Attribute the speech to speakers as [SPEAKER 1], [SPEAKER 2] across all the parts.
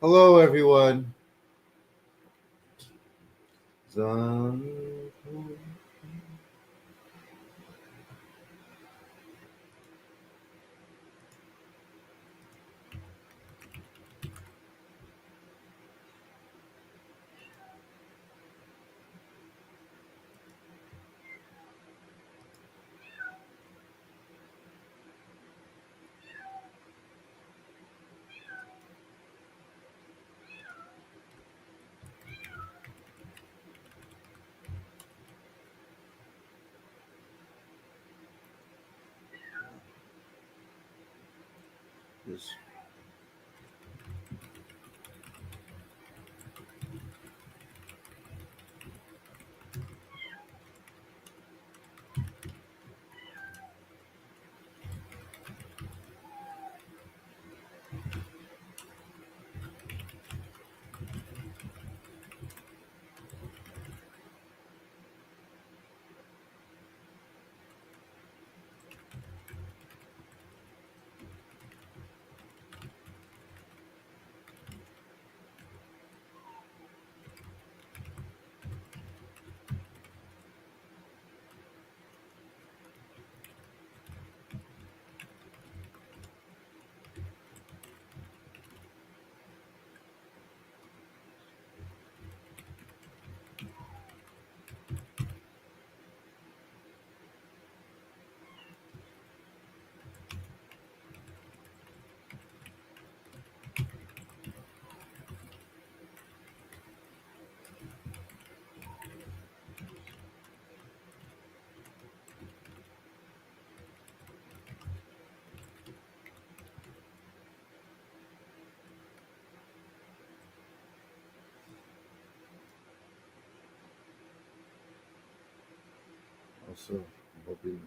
[SPEAKER 1] Hello, everyone. Zan- This also, I'm hoping.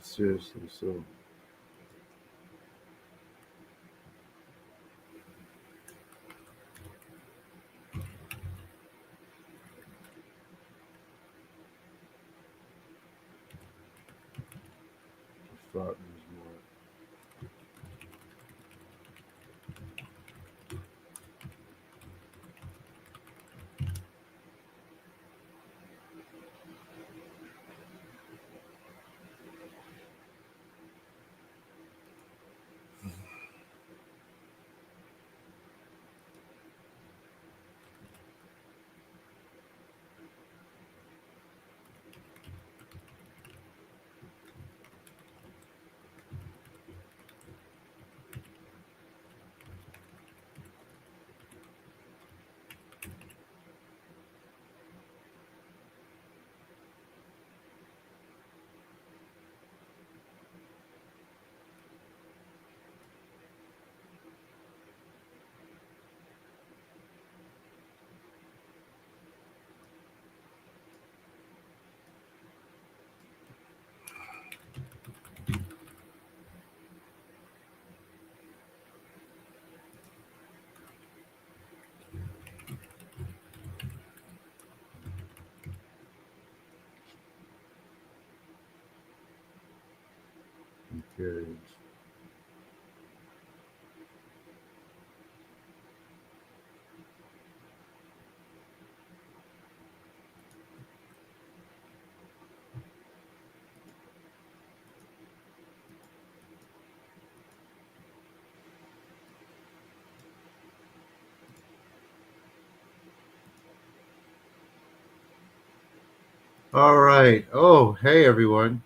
[SPEAKER 1] Seriously, so I thought it was more. experience. All right. Oh, hey everyone.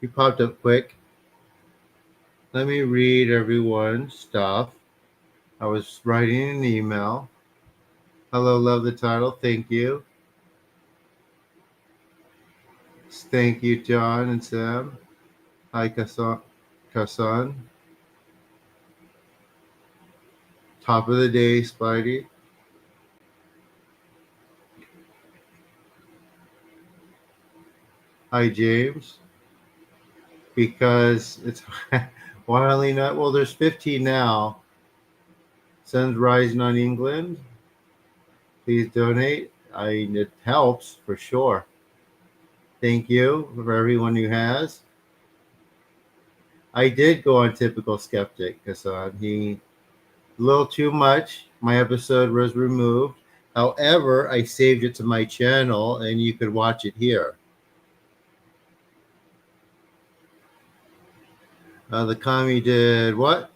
[SPEAKER 1] You popped up quick. Let me read everyone's stuff. I was writing an email. Hello, love the title. Thank you. Thank you, John and Sam. Hi, Kasan. Kasan. Top of the day, Spidey. Hi, James. Because it's wildly not. Well, there's 15 now. Sun's rising on England. Please donate. It helps for sure. Thank you for everyone who has. I did go on typical skeptic, Kasan. He a little too much. My episode was removed. However, I saved it to my channel, and you could watch it here. The commie did what?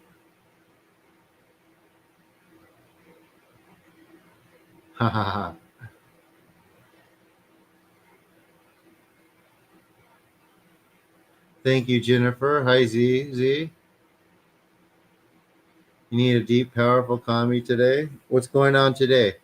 [SPEAKER 1] Ha ha ha. Thank you, Jennifer. Hi, Z. Z. You need a deep, powerful commie today? What's going on today?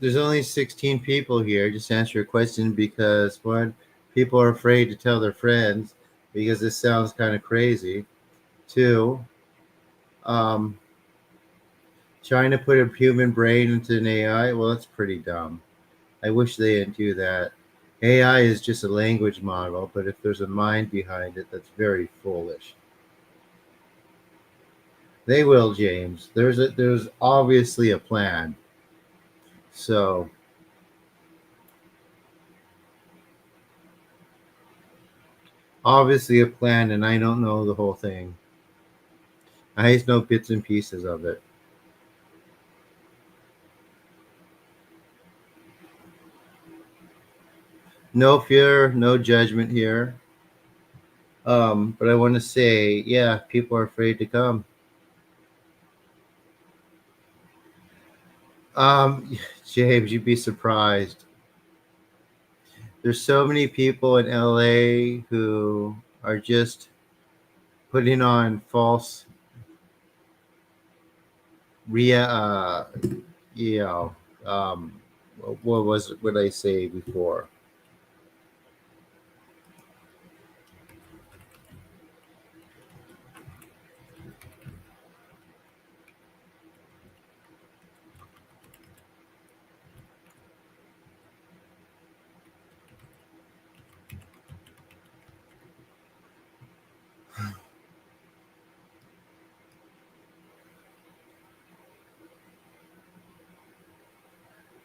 [SPEAKER 1] There's only 16 people here. Just answer your question because one, people are afraid to tell their friends because this sounds kind of crazy. Two, um, trying to put a human brain into an AI, well, that's pretty dumb. I wish they didn't do that. AI is just a language model, but if there's a mind behind it, that's very foolish. They will, James. There's obviously a plan. So obviously a plan, and I don't know the whole thing. I just know bits and pieces of it. No fear, no judgment here. But I want to say, yeah, people are afraid to come. James, you'd be surprised. There's so many people in LA who are just putting on false, uh, you know, um, what was what I say before?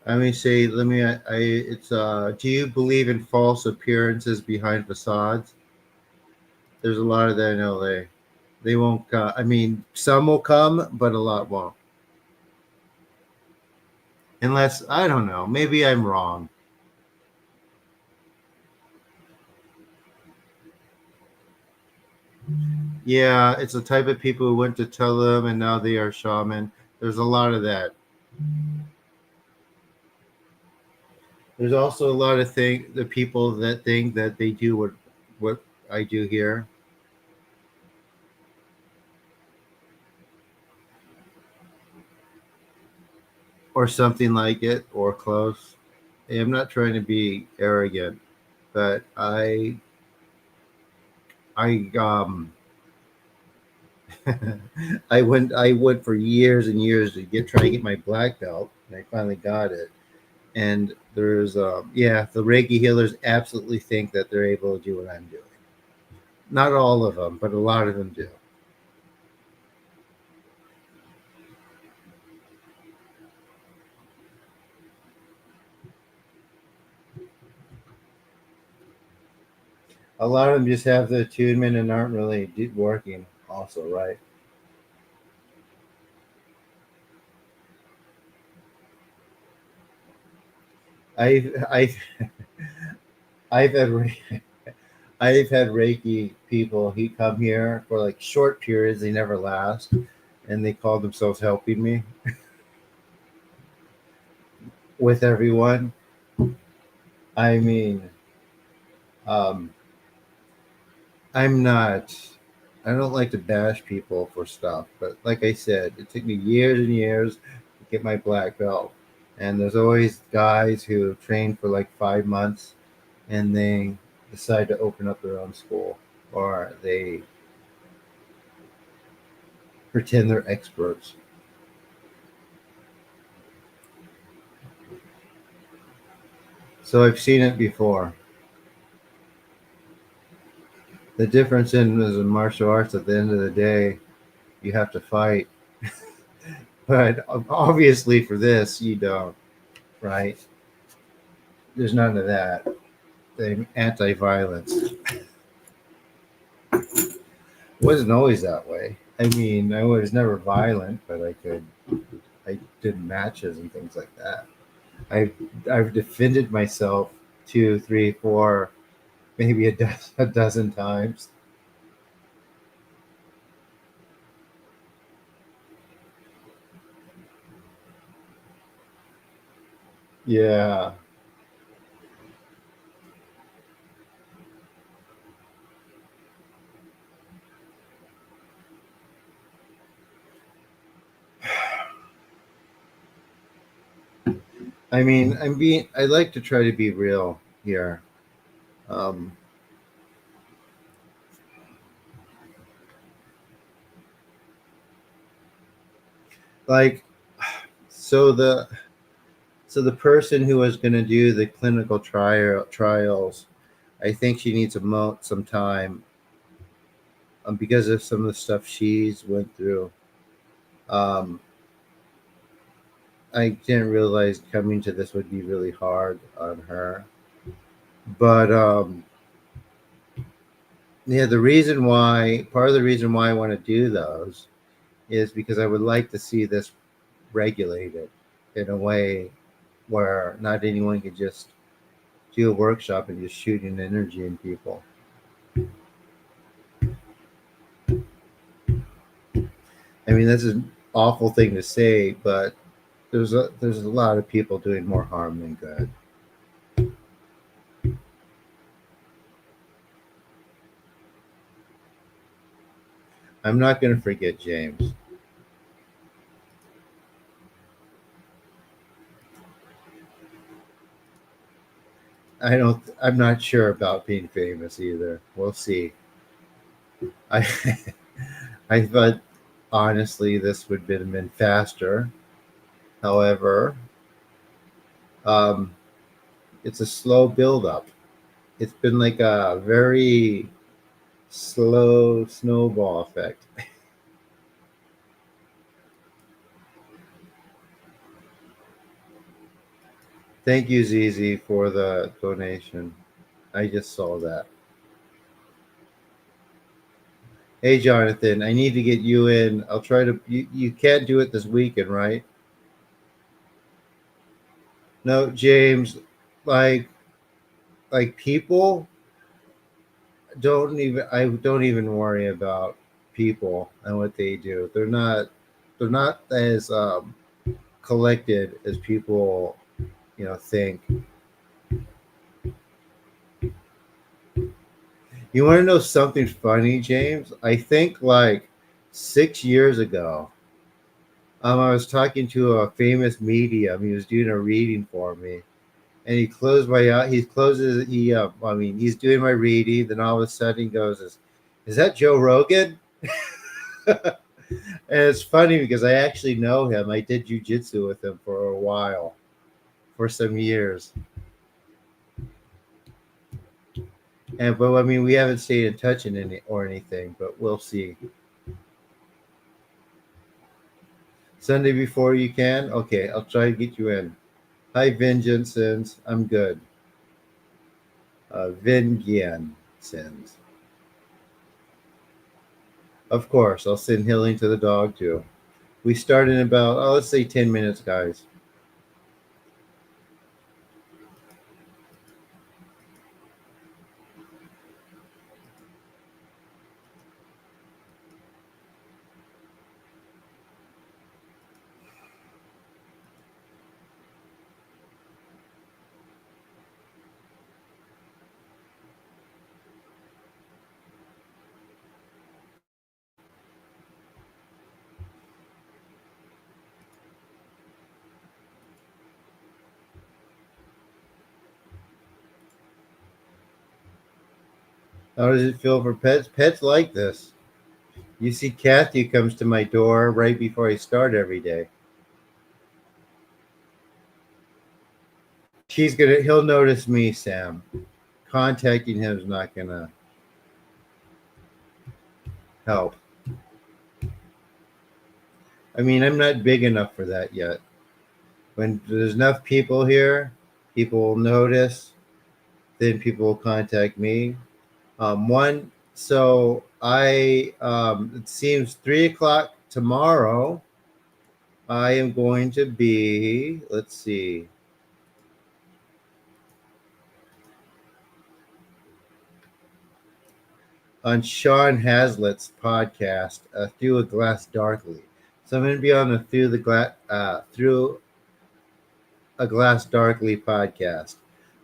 [SPEAKER 1] Let me say, it's, do you believe in false appearances behind facades? There's a lot of that in LA. They won't, I mean, some will come, but a lot won't. Unless, I don't know, maybe I'm wrong. Yeah, it's the type of people who went to tell them and now they are shaman. There's a lot of that. There's also a lot of the people that think that they do what I do here, or something like it, or close. I'm not trying to be arrogant, but I I went for years and years to try to get my black belt, and I finally got it. And there's yeah, the Reiki healers absolutely think that they're able to do what I'm doing. Not all of them, but a lot of them do. A lot of them just have the attunement and aren't really working. Also, right? I've I've had I've had Reiki people. He come here for like short periods. They never last, and they call themselves helping me with everyone. I mean, um, I'm not. I don't like to bash people for stuff, but like I said, it took me years and years to get my black belt. And there's always guys who train for like 5 months and they decide to open up their own school, or they pretend they're experts. So I've seen it before. The difference in martial arts, at the end of the day, you have to fight. But obviously, for this, you don't, right? There's none of that. The anti-violence wasn't always that way. I mean, I was never violent, but I did matches and things like that. I've I've defended myself two, three, four, maybe a dozen times. Yeah, I mean, I like to try to be real here. Um, like, so the person who was going to do the clinical trials, I think she needs some time, because of some of the stuff she's went through. Um, I didn't realize coming to this would be really hard on her. But yeah, part of the reason why I want to do those is because I would like to see this regulated in a way where not anyone can just do a workshop and just shoot an energy in people. I mean, that's an awful thing to say, but there's a lot of people doing more harm than good. I'm not going to forget James. I'm not sure about being famous either. We'll see. I I thought honestly this would have been faster. However, um, it's a slow build up. It's been like a very slow snowball effect. Thank you, Zizi, for the donation. I just saw that. Hey, Jonathan, I need to get you in. I'll try to. You can't do it this weekend, right? No, James. Like people I don't even worry about people and what they do. They're not as collected as people think. You want to know something funny, James? I think like 6 years ago, I was talking to a famous medium. He was doing a reading for me, and he closed my he closes he I mean, he's doing my reading. Then all of a sudden he goes, "Is that Joe Rogan?" And it's funny because I actually know him. I did jujitsu with him for a while, for some years. And but I mean, we haven't stayed in touch in any or anything, but we'll see. Sunday before you can? Okay, I'll try to get you in. Hi, Vengeance. I'm good. Vengeance. Of course, I'll send healing to the dog too. We start in about, let's say 10 minutes, guys. How does it feel for pets? Pets like this. You see, Kathy comes to my door right before I start every day. He'll notice me, Sam. Contacting him is not gonna help. I mean, I'm not big enough for that yet. When there's enough people here, people will notice. Then people will contact me. It seems 3 o'clock tomorrow. I am going to be, let's see, on Sean Hazlitt's podcast, Through a Glass Darkly. So I'm going to be on the Through a Glass Darkly podcast.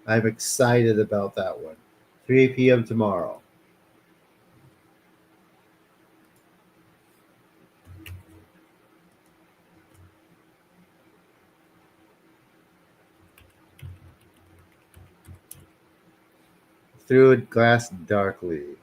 [SPEAKER 1] I'm excited about that one. 3 p.m. tomorrow. Through a Glass Darkly.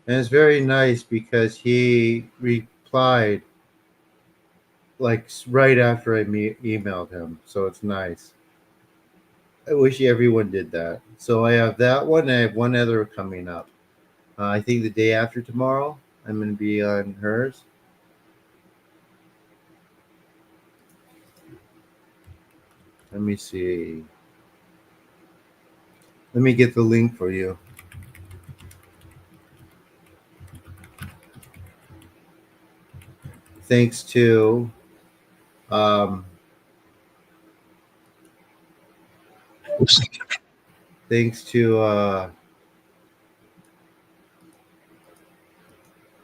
[SPEAKER 1] And it's very nice because he replied like right after I emailed him. So it's nice. I wish everyone did that. So I have that one. I have one other coming up. I think the day after tomorrow, I'm going to be on hers. Let me see. Let me get the link for you. Thanks to um, thanks to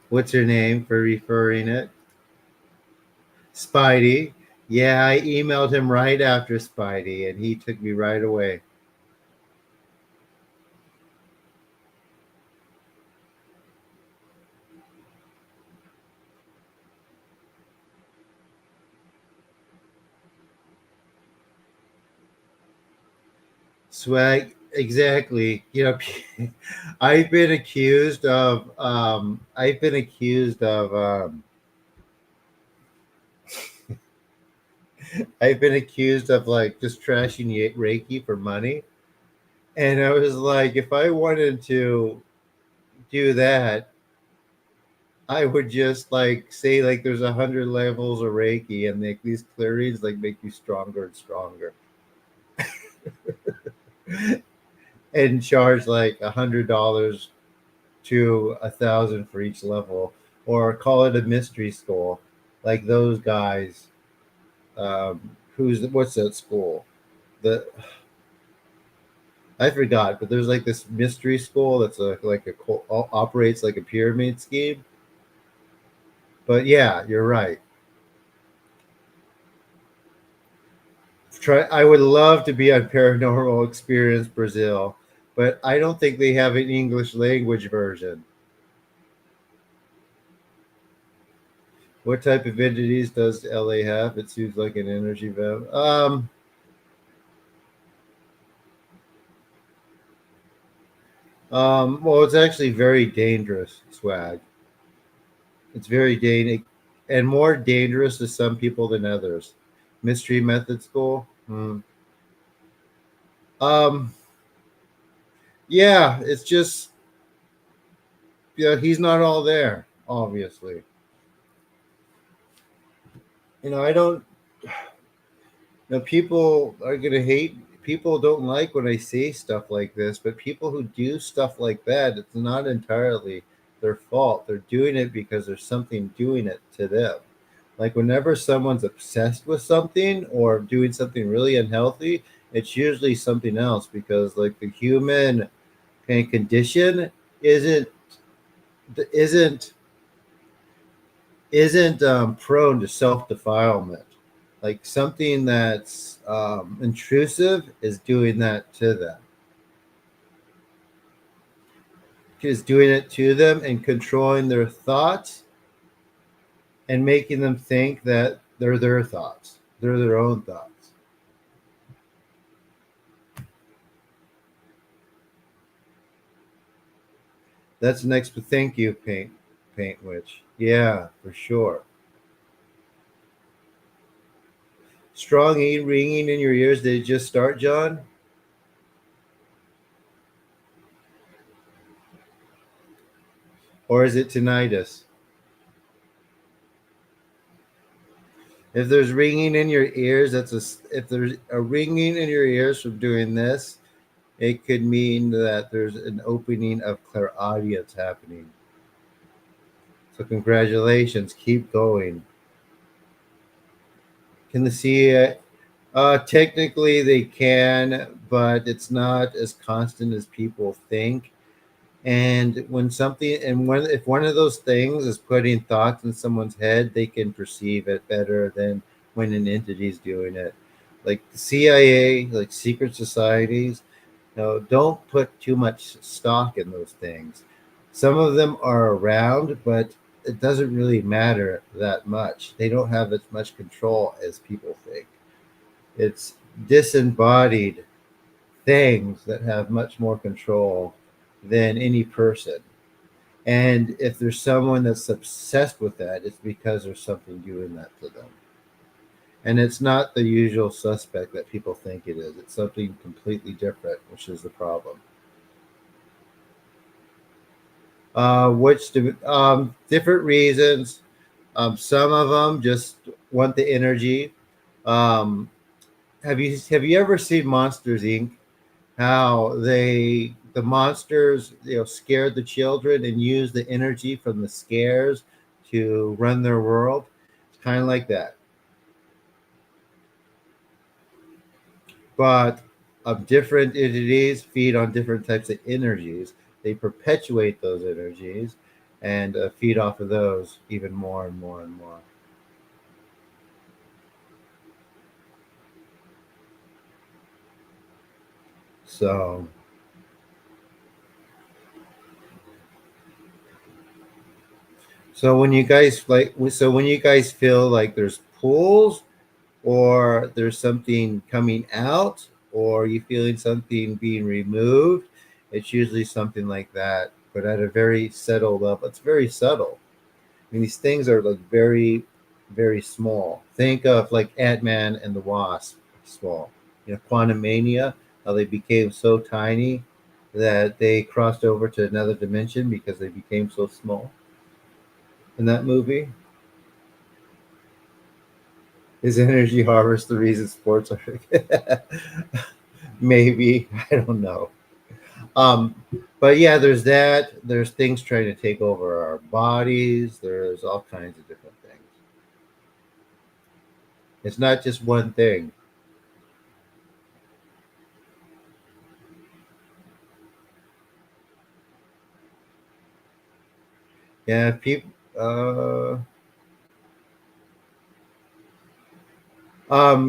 [SPEAKER 1] what's her name for referring it? Spidey. Yeah, I emailed him right after Spidey, and he took me right away. Swag, exactly. I've been accused of. I've been accused of. I've been accused of like just trashing Reiki for money, and I was like, if I wanted to do that, I would just like say like there's 100 levels of Reiki, and like these clearings like make you stronger and stronger, and charge like $100 to 1,000 for each level, or call it a mystery school, like those guys. What's that school? The I forgot, but there's like this mystery school that's operates like a pyramid scheme. But yeah, you're right. Try. I would love to be on Paranormal Experience Brazil, but I don't think they have an English language version. What type of entities does LA have? It seems like an energy valve. Well, it's actually very dangerous, swag. It's very dangerous and more dangerous to some people than others. Mystery Method School. Um, yeah, it's just he's not all there, obviously. I don't. People are gonna hate. People don't like when I say stuff like this, but people who do stuff like that, it's not entirely their fault. They're doing it because there's something doing it to them. Like whenever someone's obsessed with something or doing something really unhealthy, it's usually something else because like the human kind of condition isn't isn't isn't prone to self defilement. Like something that's intrusive is doing that to them. Is doing it to them and controlling their thoughts and making them think that they're their thoughts. They're their own thoughts. That's next. Thank you, Paint Witch. Yeah, for sure. Strong ringing in your ears. Did it just start, John? Or is it tinnitus? If there's ringing in your ears, if there's a ringing in your ears from doing this, it could mean that there's an opening of clairaudience happening. So congratulations, keep going. Can the CIA? Technically, they can, but it's not as constant as people think. And when something, and when if one of those things is putting thoughts in someone's head, they can perceive it better than when an entity's doing it. Like the CIA, like secret societies, don't put too much stock in those things. Some of them are around, but it doesn't really matter that much. They don't have as much control as people think. It's disembodied things that have much more control than any person. And if there's someone that's obsessed with that, it's because there's something doing that to them. And it's not the usual suspect that people think it is. It's something completely different, which is the problem. Different reasons. Some of them just want the energy. Um, have you ever seen Monsters Inc? How the monsters scared the children and used the energy from the scares to run their world. It's kind of like that, but different entities feed on different types of energies. They perpetuate those energies and feed off of those even more and more and more. So when you guys feel like there's pulls or there's something coming out or you feeling something being removed, it's usually something like that, but at a very subtle level. It's very subtle. I mean, these things are like very, very small. Think of like Ant-Man and the Wasp, small. Quantum Mania, how they became so tiny that they crossed over to another dimension because they became so small in that movie. Is energy harvest the reason sports are maybe? I don't know. Um, but yeah, there's that. There's things trying to take over our bodies. There's all kinds of different things. It's not just one thing. Yeah, people.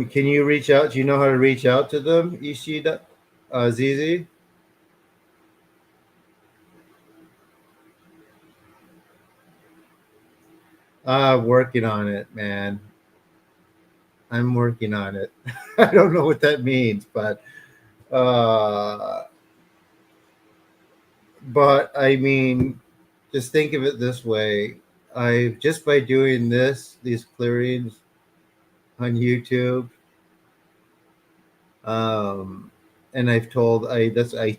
[SPEAKER 1] Can you reach out? Do you know how to reach out to them, Ishida, Zizi? Working on it, man. I'm working on it. I don't know what that means, uh, but I mean, just think of it this way. I just by doing these clearings on YouTube, um, and I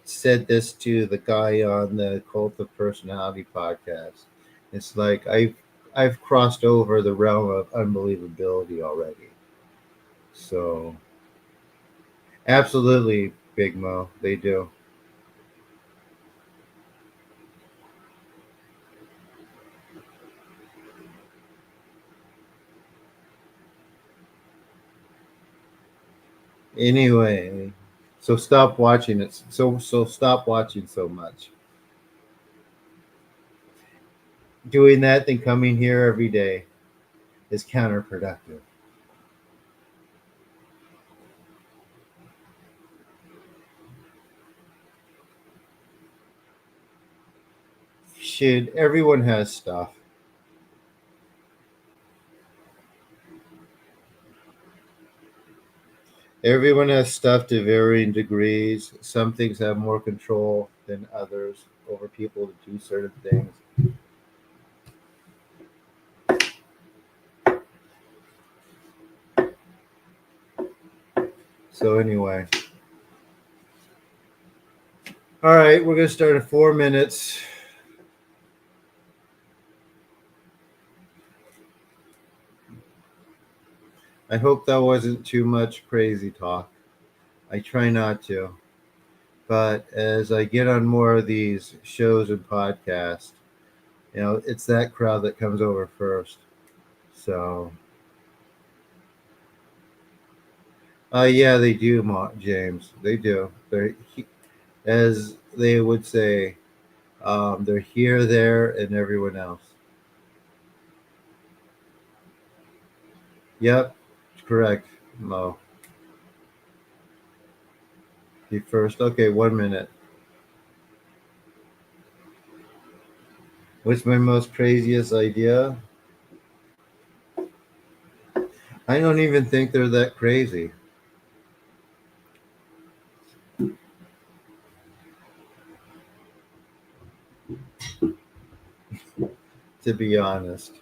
[SPEAKER 1] said this to the guy on the Cult of Personality podcast. It's like I've crossed over the realm of unbelievability already. So absolutely, Big Mo, they do. Anyway, so stop watching it. So stop watching so much. Doing that and coming here every day is counterproductive. Should everyone has stuff. Everyone has stuff to varying degrees. Some things have more control than others over people to do certain things. So anyway, all right, we're gonna start in 4 minutes. I hope that wasn't too much crazy talk. I try not to, but as I get on more of these shows and podcasts, it's that crowd that comes over first. So, yeah, they do, James. They do. As they would say, they're here, there, and everyone else. Yep, correct, Mo. You first. Okay, 1 minute. What's my most craziest idea? I don't even think they're that crazy, to be honest.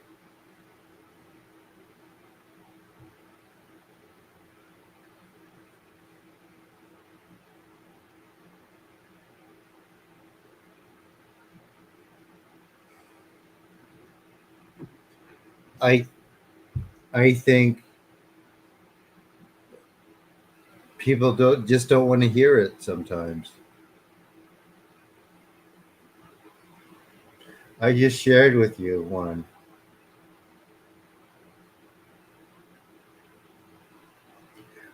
[SPEAKER 1] I I think people don't want to hear it sometimes. I just shared with you one.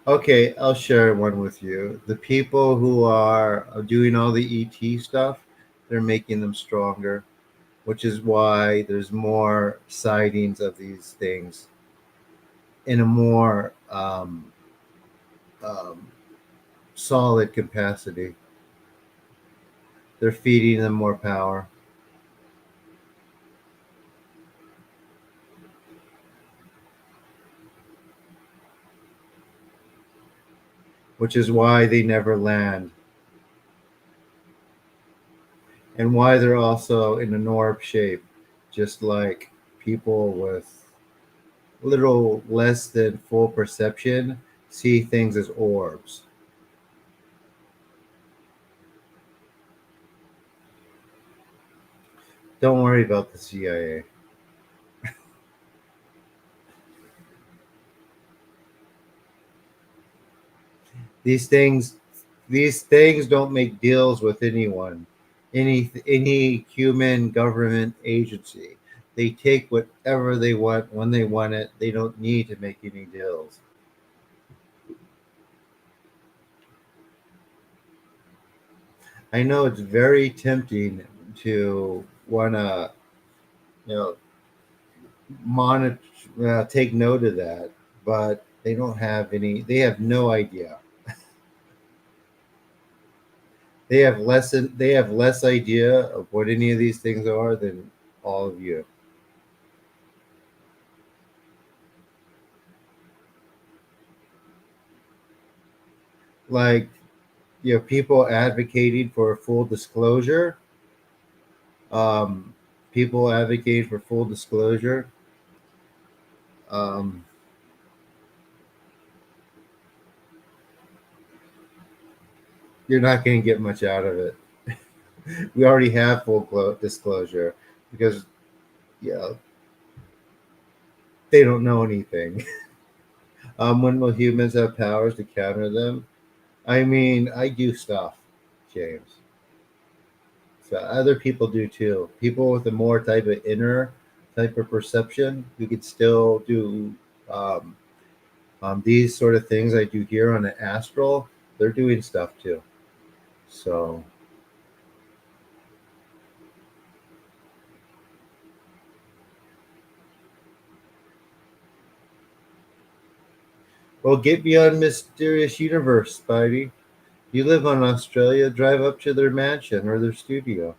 [SPEAKER 1] Okay, I'll share one with you. The people who are doing all the ET stuff, they're making them stronger, which is why there's more sightings of these things in a more um, solid capacity. They're feeding them more power, which is why they never land and why they're also in an orb shape, just like people with little less than full perception see things as orbs. Don't worry about the CIA. These things, these things don't make deals with anyone, any human government agency. They take whatever they want when they want it. They don't need to make any deals. I know it's very tempting to want to you know, monitor, take note of that, but they don't have any. They have no idea. They have less idea of what any of these things are than all of you. Like, people advocating for full disclosure. Um, People advocate for full disclosure. Um, you're not going to get much out of it. We already have full disclosure because, yeah, they don't know anything. When will humans have powers to counter them? I mean, I do stuff, James. So other people do too. People with a more type of inner type of perception who could still do um, these sort of things I do here on the astral. They're doing stuff too. So, well, get beyond mysterious universe, Spidey. You live on Australia. Drive up to their mansion or their studio.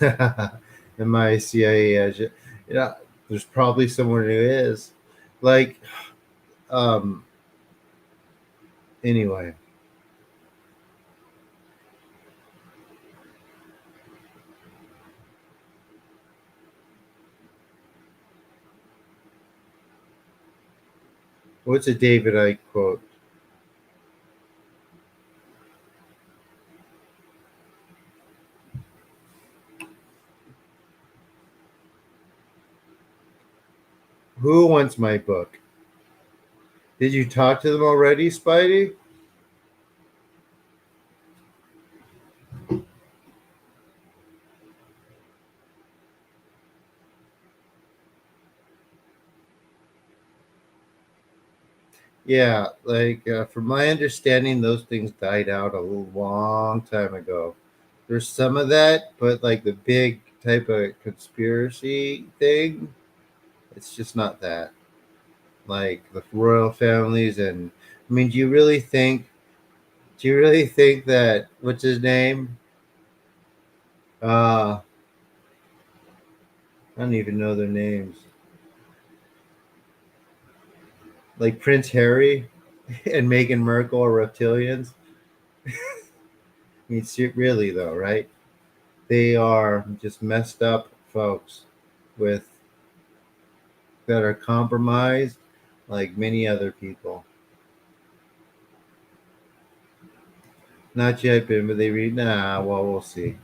[SPEAKER 1] Am I a CIA agent? Yeah, there's probably someone who is. Like, um, anyway, what's a David Icke quote? Who wants my book? Did you talk to them already, Spidey? Yeah, like from my understanding, those things died out a long time ago. There's some of that, but like the big type of conspiracy thing, it's just not that. Like the royal families, and I mean, Do you really think that what's his name? I don't even know their names. Like Prince Harry and Meghan Markle are reptilians. I mean, really though, right? They are just messed up folks with that are compromised, like many other people. Not yet, but they read. Nah, well, we'll see.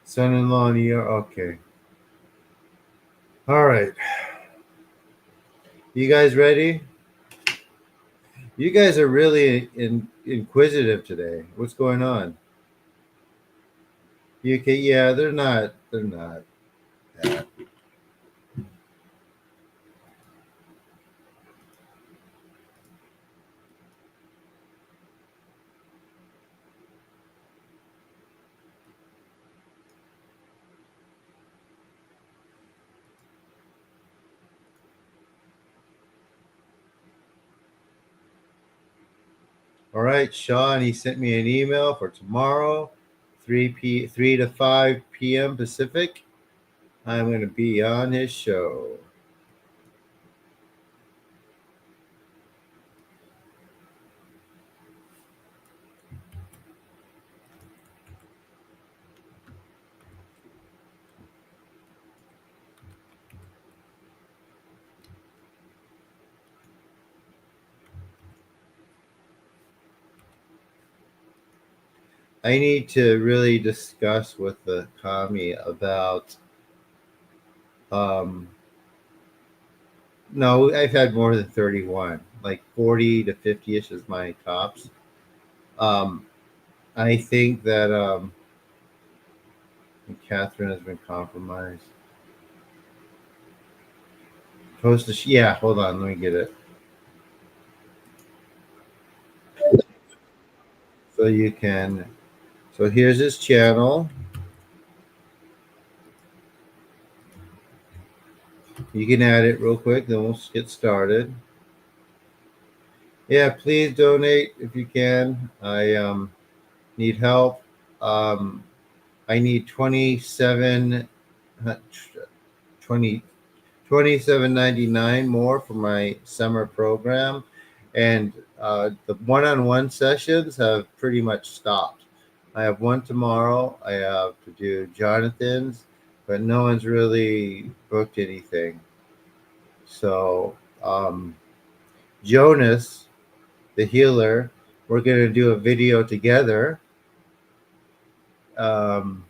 [SPEAKER 1] Son-in-law in New York. Okay. All right. You guys ready? You guys are really inquisitive today. What's going on? UK, yeah, they're not. They're not. That. All right, Sean. He sent me an email for tomorrow, 3 to 5 p.m. Pacific. I'm going to be on his show. I need to really discuss with the commie about. Um, no, I've had more than 31. Like 40 to 50 ish is my tops. Um, I think that Catherine has been compromised. Post a yeah. Hold on, let me get it. So you can. So here's his channel. You can add it real quick, then we'll get started. Yeah, please donate if you can. I need help. Um, I need 20 27.99 more for my summer program, and the one-on-one sessions have pretty much stopped. I have one tomorrow. I have to do Jonathan's, but no one's really booked anything. So Jonas, the healer, we're gonna do a video together. Um,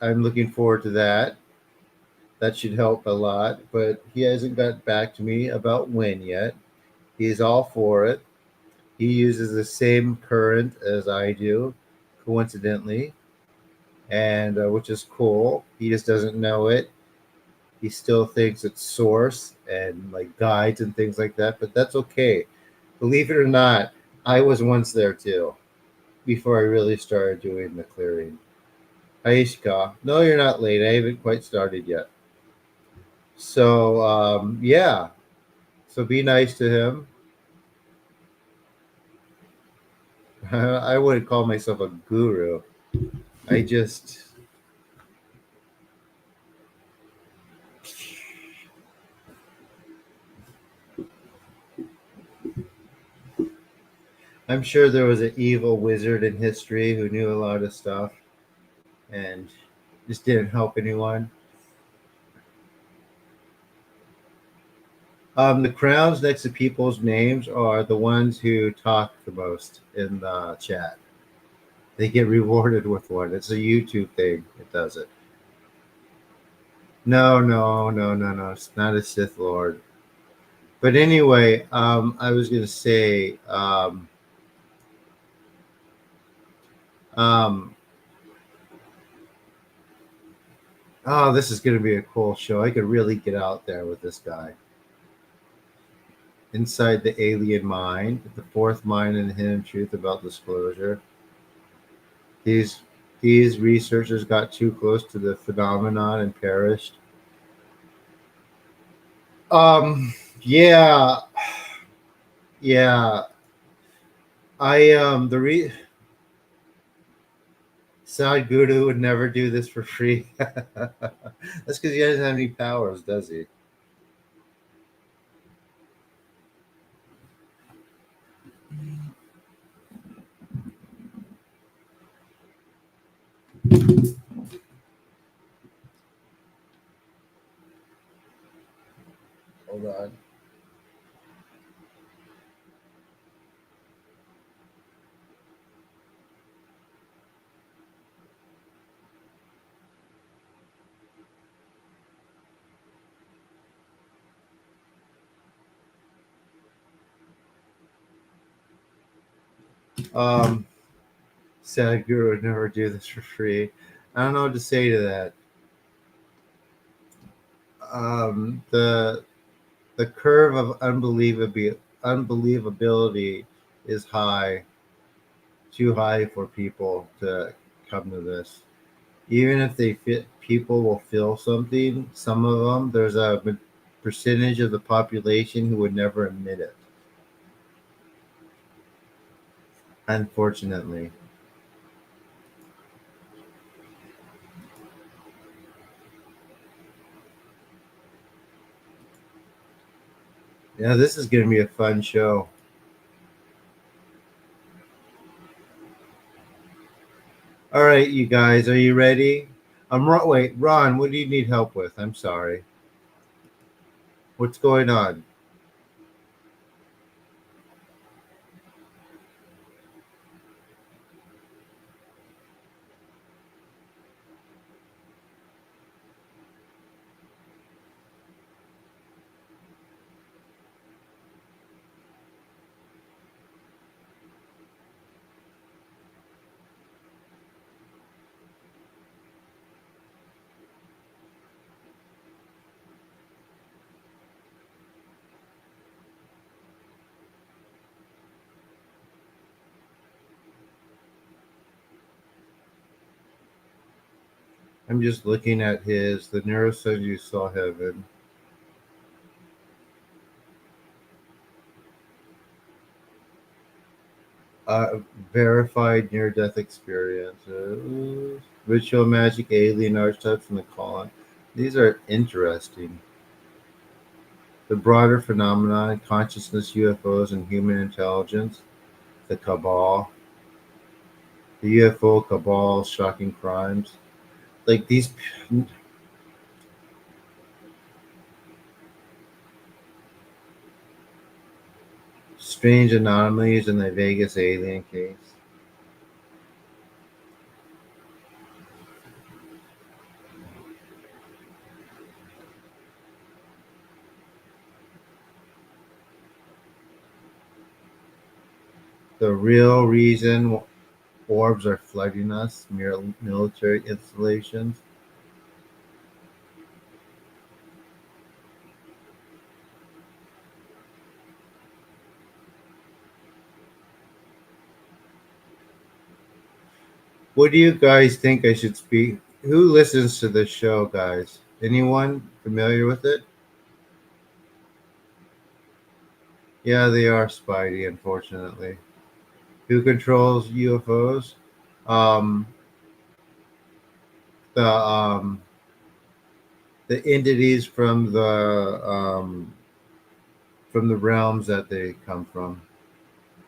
[SPEAKER 1] I'm looking forward to that. That should help a lot, but he hasn't got back to me about when yet. He's all for it. He uses the same current as I do, coincidentally, and which is cool. He just doesn't know it. He still thinks it's source and like guides and things like that, but that's okay. Believe it or not, I was once there too before I really started doing the clearing. Aishka, no, you're not late. I haven't quite started yet. So, yeah. So be nice to him. I wouldn't call myself a guru. I just, I'm sure there was an evil wizard in history who knew a lot of stuff and just didn't help anyone. The crowns next to people's names are the ones who talk the most in the chat. They get rewarded with one. It's a YouTube thing. It does it. No, no, no, no, no. It's not a Sith Lord. But anyway, I was gonna say, um, oh, this is gonna be a cool show. I could really get out there with this guy. Inside the alien mind, the fourth mind and the hidden truth about disclosure. These these researchers got too close to the phenomenon and perished. Yeah, yeah. The Sadhguru would never do this for free. That's because he doesn't have any powers, does he? Hold on. Um, Sadhguru would never do this for free. I don't know what to say to that. The curve of unbelievability is high, too high for people to come to this. Even if they fit, people will feel something. Some of them, there's a percentage of the population who would never admit it. Unfortunately, yeah, this is going to be a fun show. All right, you guys, are you ready? Wait, Ron, what do you need help with? I'm sorry. What's going on? I'm just looking at the neuroscience you saw heaven. Uh, Verified near-death experiences, ritual magic, alien archetypes from the colon. These are interesting. The broader phenomenon, consciousness, UFOs, and human intelligence, the cabal, the UFO cabal, shocking crimes. Like these strange anomalies in the Vegas alien case. The real reason orbs are flooding us, military installations. What do you guys think I should speak? Who listens to this show, guys? Anyone familiar with it? Yeah, they are Spidey, unfortunately. Who controls UFOs? Um, the the entities from the realms that they come from.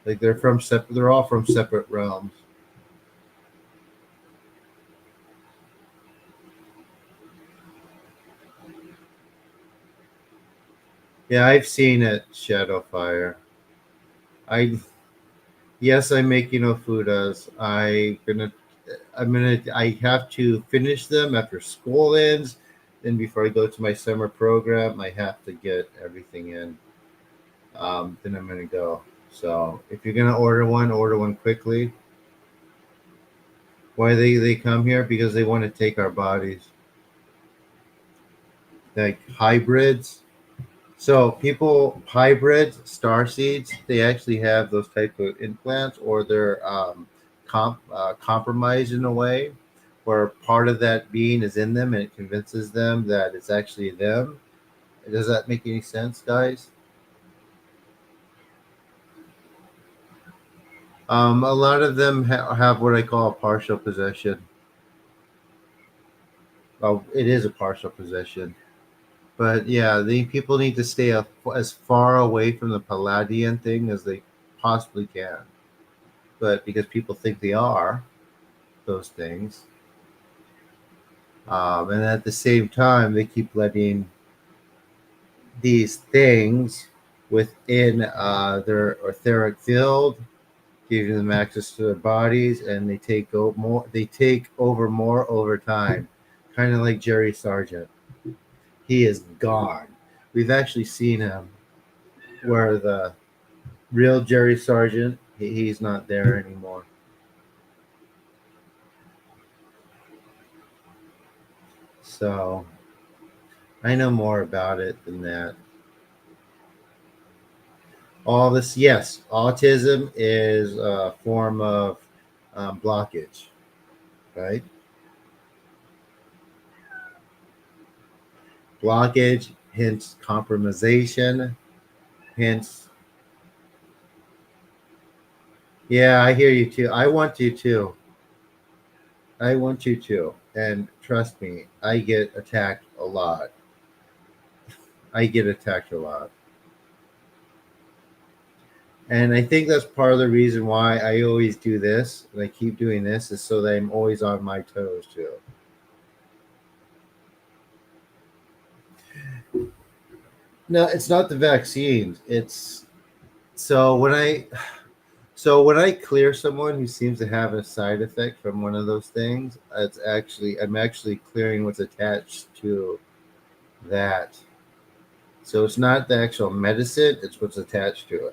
[SPEAKER 1] Like they're all from separate realms. Yeah, I've seen it, Shadowfire. I Yes, I'm making ofudas. I have to finish them after school ends. Then before I go to my summer program, I have to get everything in. Then I'm gonna go. So if you're gonna order one quickly. Why they come here? Because they want to take our bodies, like hybrids. So people hybrids, star seeds, they actually have those type of implants, or they're compromised in a way where part of that being is in them and it convinces them that it's actually them. Does that make any sense, guys? A lot of them have what I call a partial possession. Well, it is a partial possession. But yeah, the people need to stay as far away from the Palladian thing as they possibly can. But because people think they are those things, and at the same time, they keep letting these things within their etheric field, giving them access to their bodies, and they take over more. They take over more over time, kind of like Jerry Sargent. He is gone. We've actually seen him where the real Jerry Sargent, he's not there anymore. So I know more about it than that. All this, yes, autism is a form of blockage, right? Blockage, hence compromisation, hence, yeah, I hear you too. I want you too. I want you to. And trust me, I get attacked a lot. I get attacked a lot. And I think that's part of the reason why I always do this and I keep doing this is so that I'm always on my toes too. No, it's not the vaccines. It's so when I when I clear someone who seems to have a side effect from one of those things, I'm actually clearing what's attached to that. So it's not the actual medicine, it's what's attached to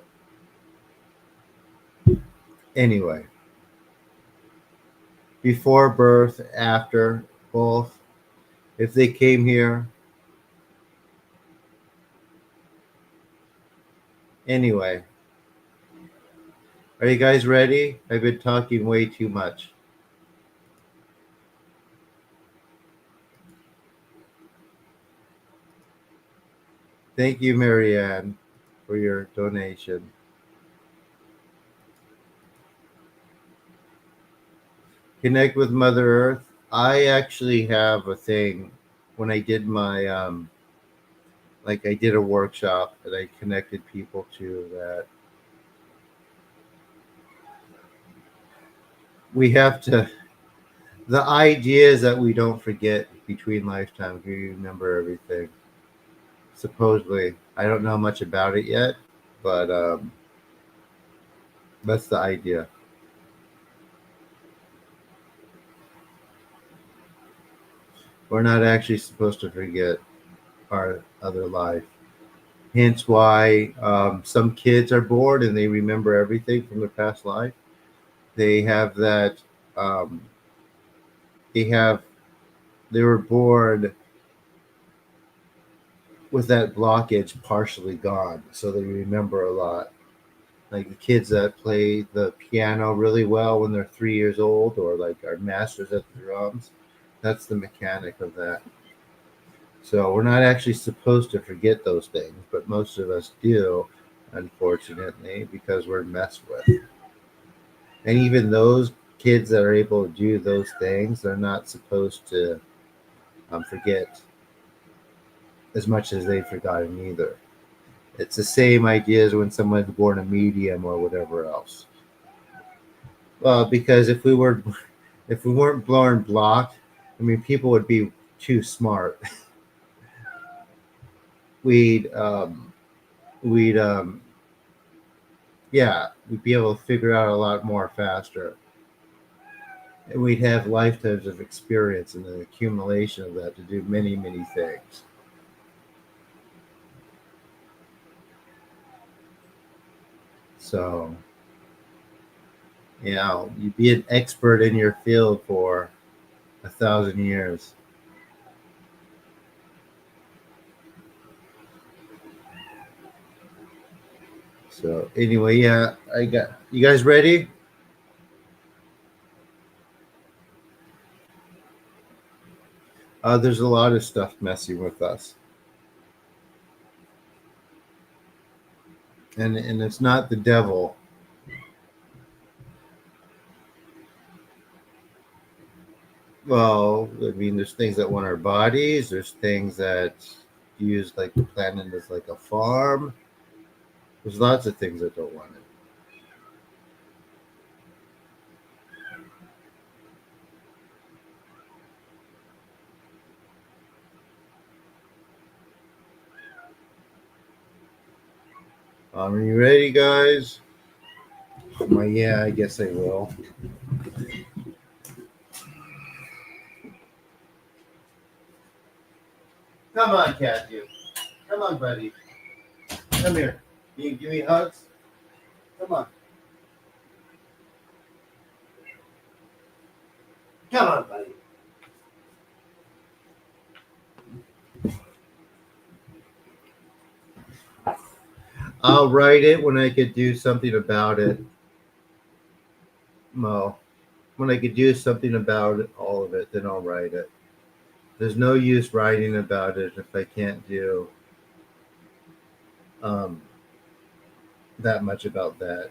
[SPEAKER 1] it. Anyway, before birth, after, both, if they came here, anyway. Are you guys ready? I've been talking way too much. Thank you, Marianne, for your donation. Connect with Mother Earth. I actually have a thing when I did my like I did a workshop that I connected people to that we have to the idea is that we don't forget between lifetimes. We remember everything. Supposedly. I don't know much about it yet, but that's the idea. We're not actually supposed to forget our other life. Hence why some kids are born and they remember everything from their past life. They have that. Um, they have. They were born with that blockage partially gone, so they remember a lot. Like the kids that play the piano really well when they're 3 years old, or like our masters at the drums. That's the mechanic of that. So we're not actually supposed to forget those things, but most of us do, unfortunately, because we're messed with. And even those kids that are able to do those things, they're not supposed to forget as much as they've forgotten either. It's the same idea as when someone's born a medium or whatever else. Well, because if we weren't born blocked, I mean, people would be too smart. We'd we'd yeah, we'd be able to figure out a lot more faster. And we'd have lifetimes of experience and the accumulation of that to do many, many things. So, you'd be an expert in your field for 1,000 years. So, anyway, yeah, I got you guys ready? There's a lot of stuff messing with us, and it's not the devil. Well, I mean, there's things that want our bodies. There's things that use like the planet as like a farm. There's lots of things that don't want it. Are you ready, guys? Well, yeah, I guess I will. Come on, Kathy. Come on, buddy. Come here. Can you give me hugs? Come on. Come on, buddy. I'll write it when I could do something about it, Mo. When I could do something about it, all of it, then I'll write it. There's no use writing about it if I can't do um, that much about that.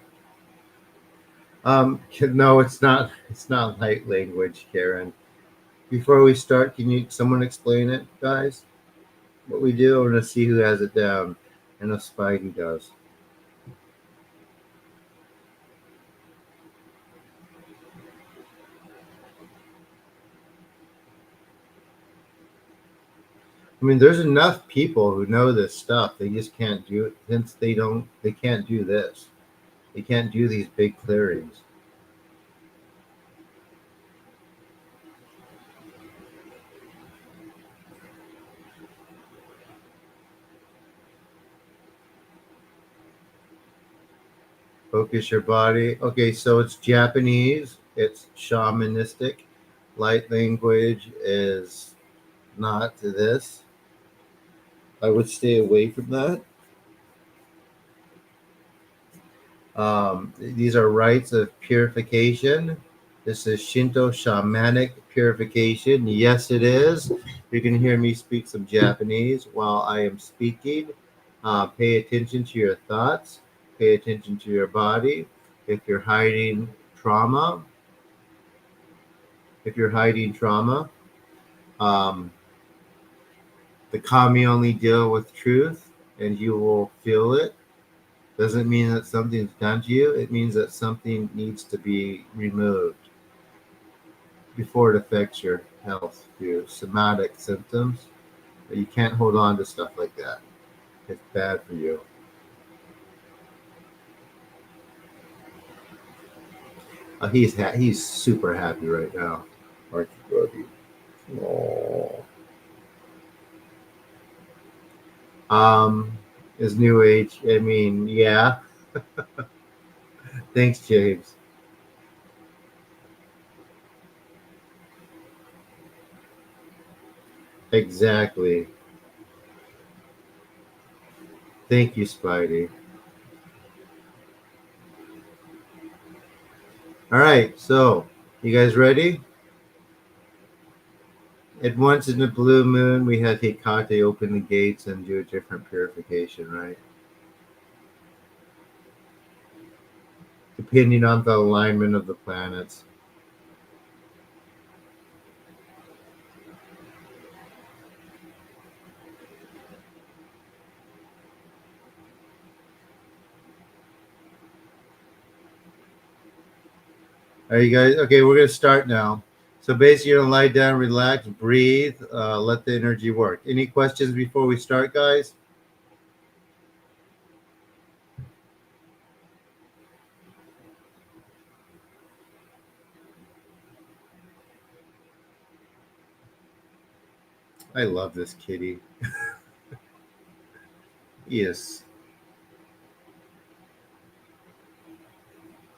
[SPEAKER 1] No, it's not. It's not light language, Karen. Before we start, can you someone explain it, guys? What we do? I want to see who has it down. I know Spidey does. I mean, there's enough people who know this stuff. They just can't do it since they don't. They can't do this. They can't do these big clearings. Focus your body. Okay, so it's Japanese. It's shamanistic. Light language is not this. I would stay away from that. These are rites of purification. This is Shinto shamanic purification. Yes, it is. You can hear me speak some Japanese while I am speaking. Pay attention to your thoughts. Pay attention to your body. If you're hiding trauma, if you're hiding trauma, um, the kami only deal with truth, and you will feel it. Doesn't mean that something's done to you. It means that something needs to be removed before it affects your health, your somatic symptoms. But you can't hold on to stuff like that. It's bad for you. He's super happy right now. Aren't you, buddy? Aww. Is new age. I mean, yeah. Thanks, James. Exactly. Thank you, Spidey. All right, so you guys ready? At once in the blue moon, we had Hecate open the gates and do a different purification, right? Depending on the alignment of the planets. Are you guys okay? We're gonna start now. So basically, you're gonna lie down, relax, breathe, let the energy work. Any questions before we start, guys? I love this kitty. Yes,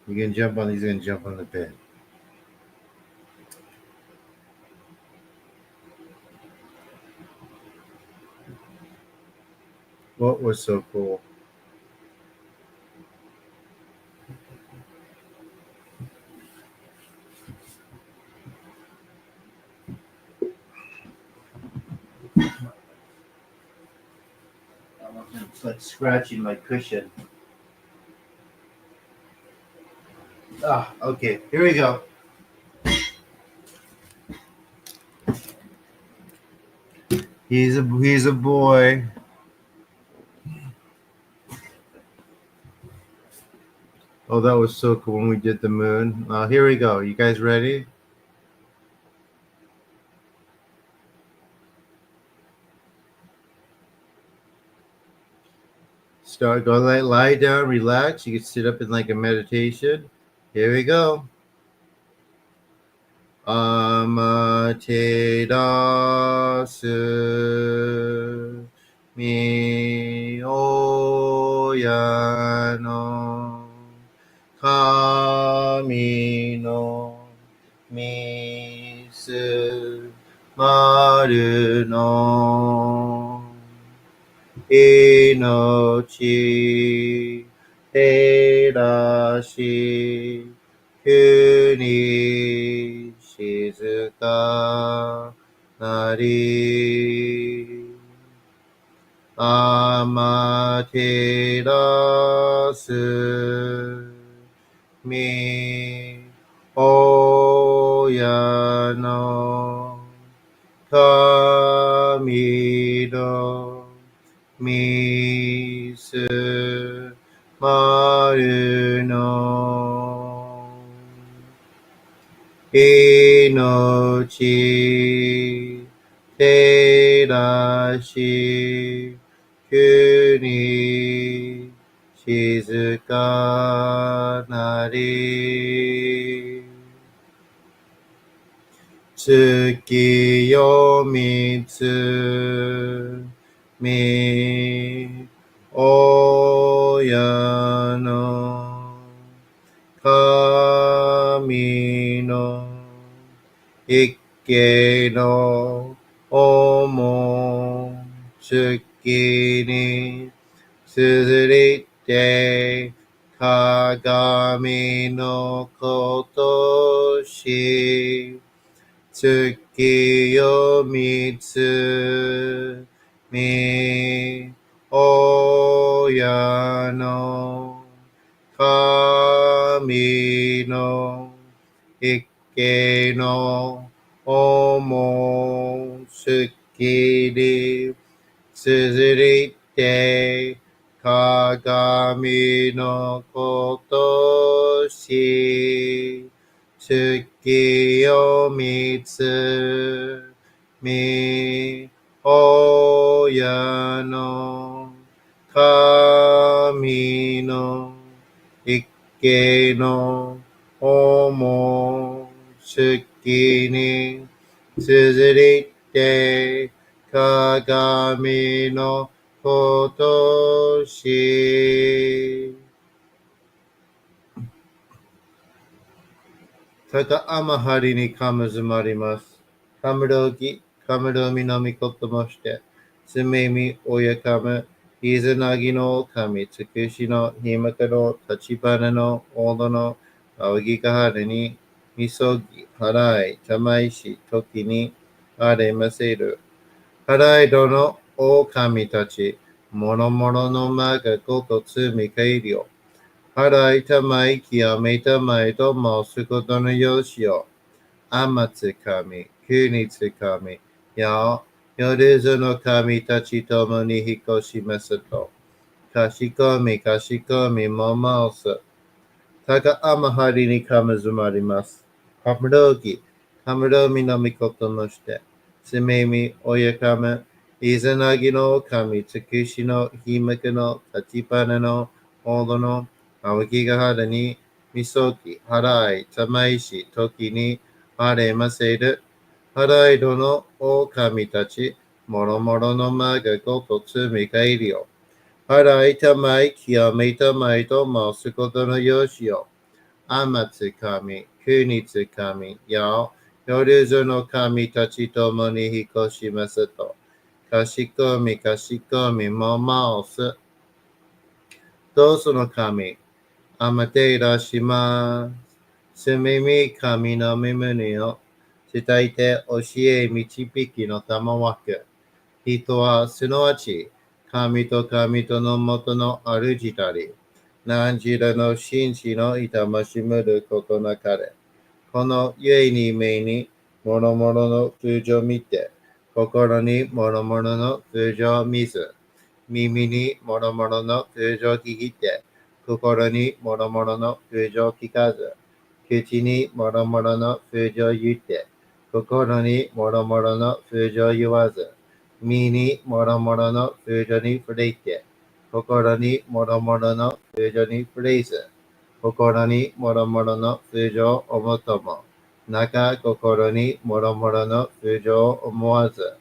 [SPEAKER 1] you can jump on. He's gonna jump on the bed. What was so cool? It's like scratching my cushion. Ah, okay. Here we go. He's a boy. Oh, that was so cool when we did the moon. Here we go. You guys ready? Start. Go lie down, relax. You can sit up in like a meditation. Here we go. Amaterasu mi oyano kami no misu maru no inochi terashi kuni shizuka nari amaterasu mi oyano kami no misu maru no inochi terashi kuni shizuka nari tsuki yo mitsu mi oya no kami no ikke no omo tsuki ni tsurite kagami no kotoshi tsukiyo mitsu mi けのおもすきりつづりて鏡のことし月を見つみ親の神の一家の思好きに綴りて鏡のことし高天張にかむずまります。かむろぎ、かむろみのみこともして、すめみおやかむ、いずなぎの神、つくしのひまかの立ち花のおどの、あおぎかはるに、みそぎ、はらい、たまいし、ときに、あれませる。はらいどの、お神たち、もろもろのまがことつみかいりょ。はらいたまいきやめたまいと申すことのよしよ。あまつ神、くにつ神、や、よるずの神たちともに引っ越しますと。かしこみかしこみも申す。高天張にかむずまります。かむろぎ、かむろみのみこともして、すめみ、おやかむ、いざなぎの神、つくしの、ひまくの、立ち花の、おどの、青木がはるに、みそき、はらい、たまいし、ときに、あれませる。はらいどの、お神たち、もろもろのまがごとつみかいりよ。はらいたまい、きやめたまいと申すことのよしよ。あまつ神、くにつ神、や、よるずの神たちともに引っ越しますと。かしこみかしこみも申す。どうその神、あまていらします。すみみ神の耳を伝えて教え導きの玉枠。人はすなわち神と神との元の主たり、何時らの真摯の痛ましむることなかれ。この故に目に諸々の空情を見て、心に諸々の空情を見ず、耳に諸々の空情を聞いて、心に諸々の空情を聞かず、口に諸々の空情を言って、心に諸々の空情を言わず、身に諸々の空情に触れて、心に諸々の空情に触れず、心に諸々の空情を思とも、中心に諸々の空情を思わず、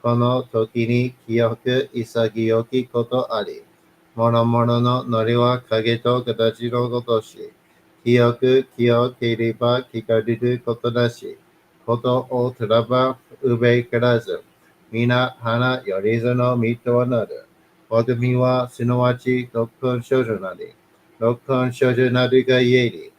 [SPEAKER 1] この時に清く潔きことあり、諸々のノリは影と形のごとし、清く清ければ聞かれることなし、ことをたらばうべからず、皆花よりずの身となる。我が身はすなわち六根少女なり、六根少女なるがゆえに、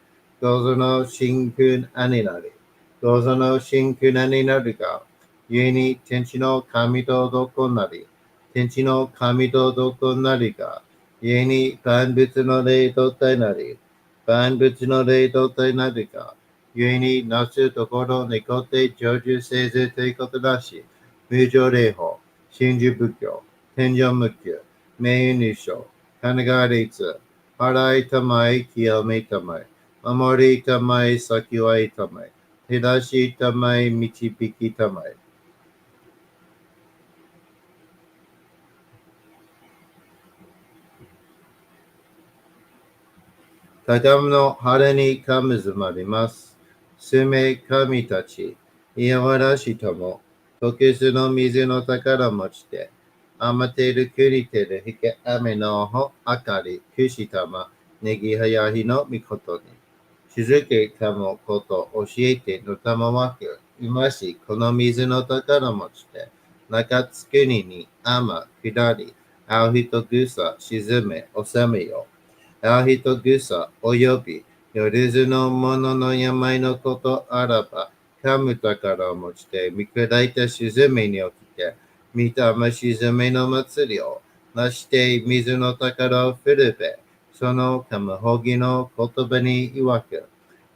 [SPEAKER 1] どうぞの真空兄なり、どうぞの真空兄なるが、故に天地の神とどこなり、天地の神とどこなりが、故に万物の霊と体なり、万物の霊と体なるが、故になすところにこって成就せずということなし、無常霊法、真珠仏教、天上無休、名誉入賞、神奈川律、払いたまい、清めたまい、守りたまい、先はいたまい、照らしたまい、導きたまい。畳の腹にかむずまります。すめ神たち、いやわらしとも、時すの水の宝持ちて、あまてるくりてるひけ雨のほあかり、くしたま、ねぎはやひのみことに。静けかもこと教えてのたまわく、今しこの水の宝持ちて、中つくにに雨下り、青ひとぐさ沈め、収めよ。アヒトグサおよびよりずのものの病のことあらば、かむ宝を持ちて、見砕いた沈めに起きて、見たま沈めの祭りを、なして水の宝を振るべ、そのかむほぎの言葉に曰く、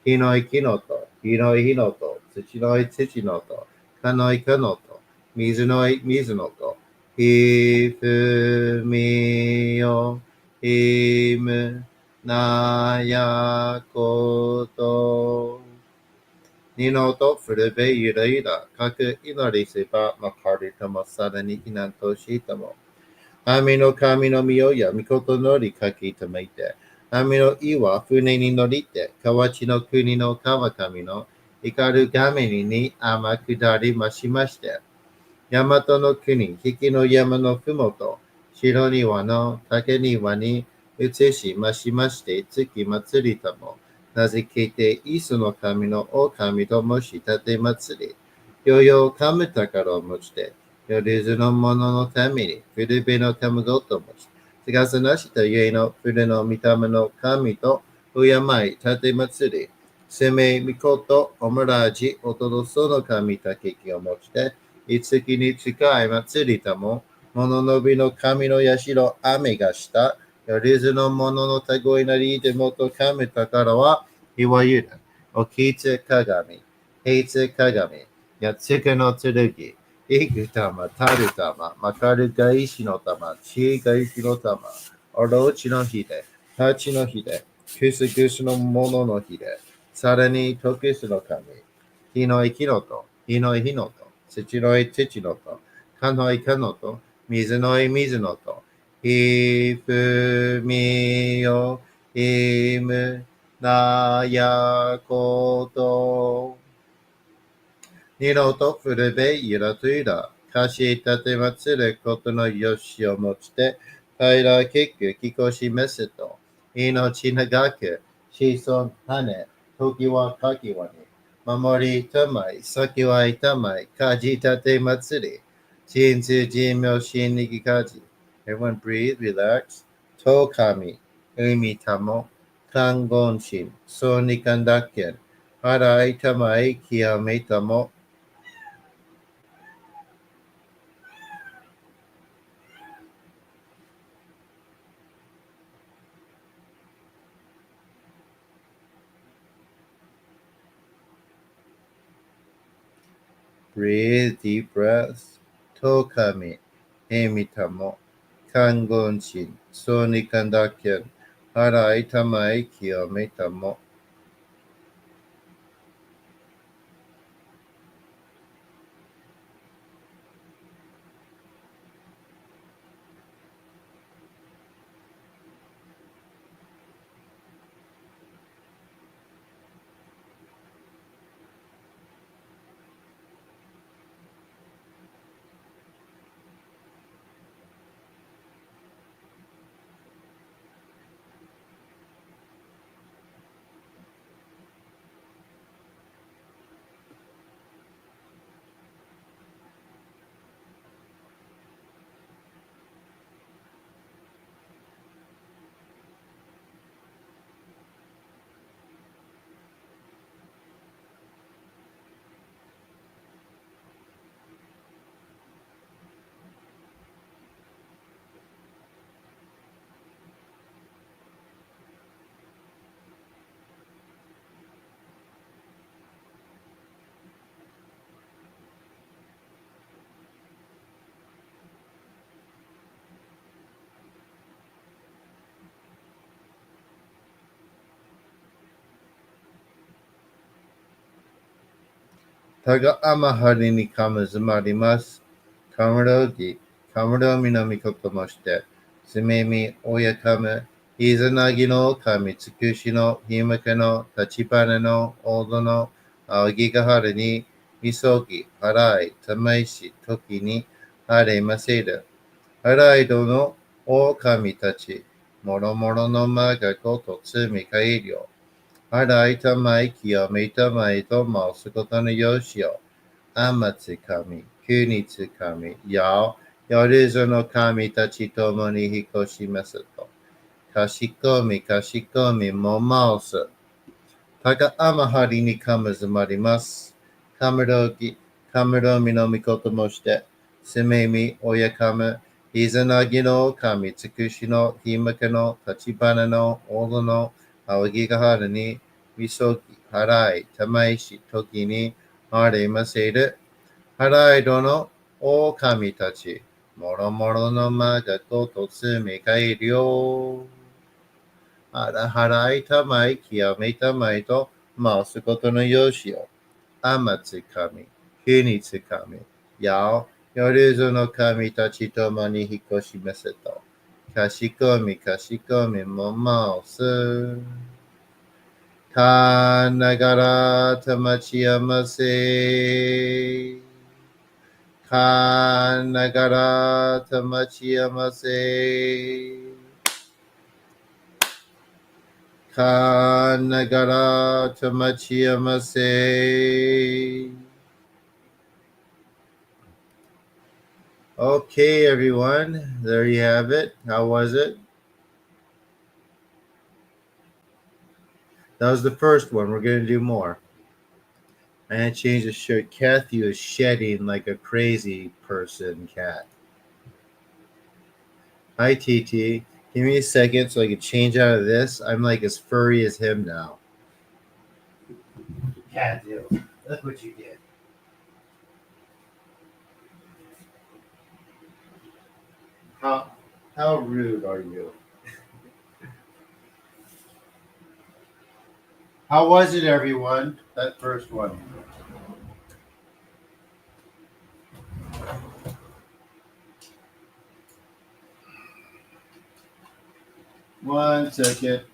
[SPEAKER 1] 日の生きのと、火のい火のと、土のい土のと、かのいかのと、水のい水のと、ひふみよ、ひむ、なやこと。二のと、ふるべゆらゆら、かく祈りせば、まかるともさらに避難としても。神の神の御代や御事のりかきとめて、神の意は船に乗りて、河内の国の川上の怒る神に天下りましまして、大和の国、引きの山のふもと、白庭の竹庭に移しましまして、月祭りとも、なぜけて、磯の神の狼ともし立て祭り、よよかむ宝を持ちて、よりずの者のために、古べの卵ともし、すがすなしとゆえの古の御霊の神と、敬い立て祭り、せめみこと、おもらじ、おとどその神たけきを持ちて、いつきに近い祭りたも、物のびの神の社、雨がした、よりずの者のたごいなりでもと神宝は、いわゆる、おきつ鏡、平つ鏡、やつくの剣、いく玉、たる玉、まかるが石の玉、ちが石の玉、おろちのひで、たちのひで、くすくすのもののひで、さらにとくすの神、火のい火のと、火のい火のと、土のい土のと、かのいかのと、水のい水のと、ひふみよ、ひむ、なやこと。二のと古べゆらとゆら、貸し立て祭ることのよしをもちて、平結局聞こしめすと、命長く、子孫羽、時はかきわに、守りたまい、先はいたまい、家事立て祭り、人数人名心力家事。Everyone breathe, relax. と神、海たも、看言心、そうにかんだっけん、払いたまい、極めたも、Breathe deep breaths. Tokami, Emitamo, Kangonshin, Soni Kandaken, Harai Tamai Kiyometamo.たがあまはりにかむずまります。かむろぎ、かむろみのみこともして、すめみ、おやかむ、いざなぎの神つくしの、ひむけの、立ちばねの、おどの、あおぎがはるに、みそぎ、はらい、たまいし、ときに、はれませる。はらいどの、お神たち、もろもろのまがごとつみかいりょう。洗いたまい、清めたまいと申すことのよしを、あまつ神、国つ神、やるぞの神たちともに引っ越しますと。かしこみ、かしこみ、も申す。たがあまはりにかむずまります。かむろぎ、かむろみのみこともして、すめみ、おやかむ、いざなぎの神、つくしの、ひむけの、立ちばなの、おどの、あおぎがはるに、みそぎ、払いたまいし時にありませる。払い殿、狼たち、もろもろの魔がと突み返るよ。あら払いたまい、極めたまいと、回すことのよしよ。天つかみ、火につかみ、やお、夜ぞの神たちともに引っ越しますと。かしこみかしこみも回す。かながらたまちやませ。かながらたまちやませ。かながらたまちやませ. Okay, everyone. There you have it. How was it? That was the first one. We're going to do more. I'm going to change the shirt. Kathy is shedding like a crazy person cat. Hi, TT. Give me a second so I can change out of this. I'm like as furry as him now. Kathy, look what you did. How rude are you? How was it, everyone? That first one. One second.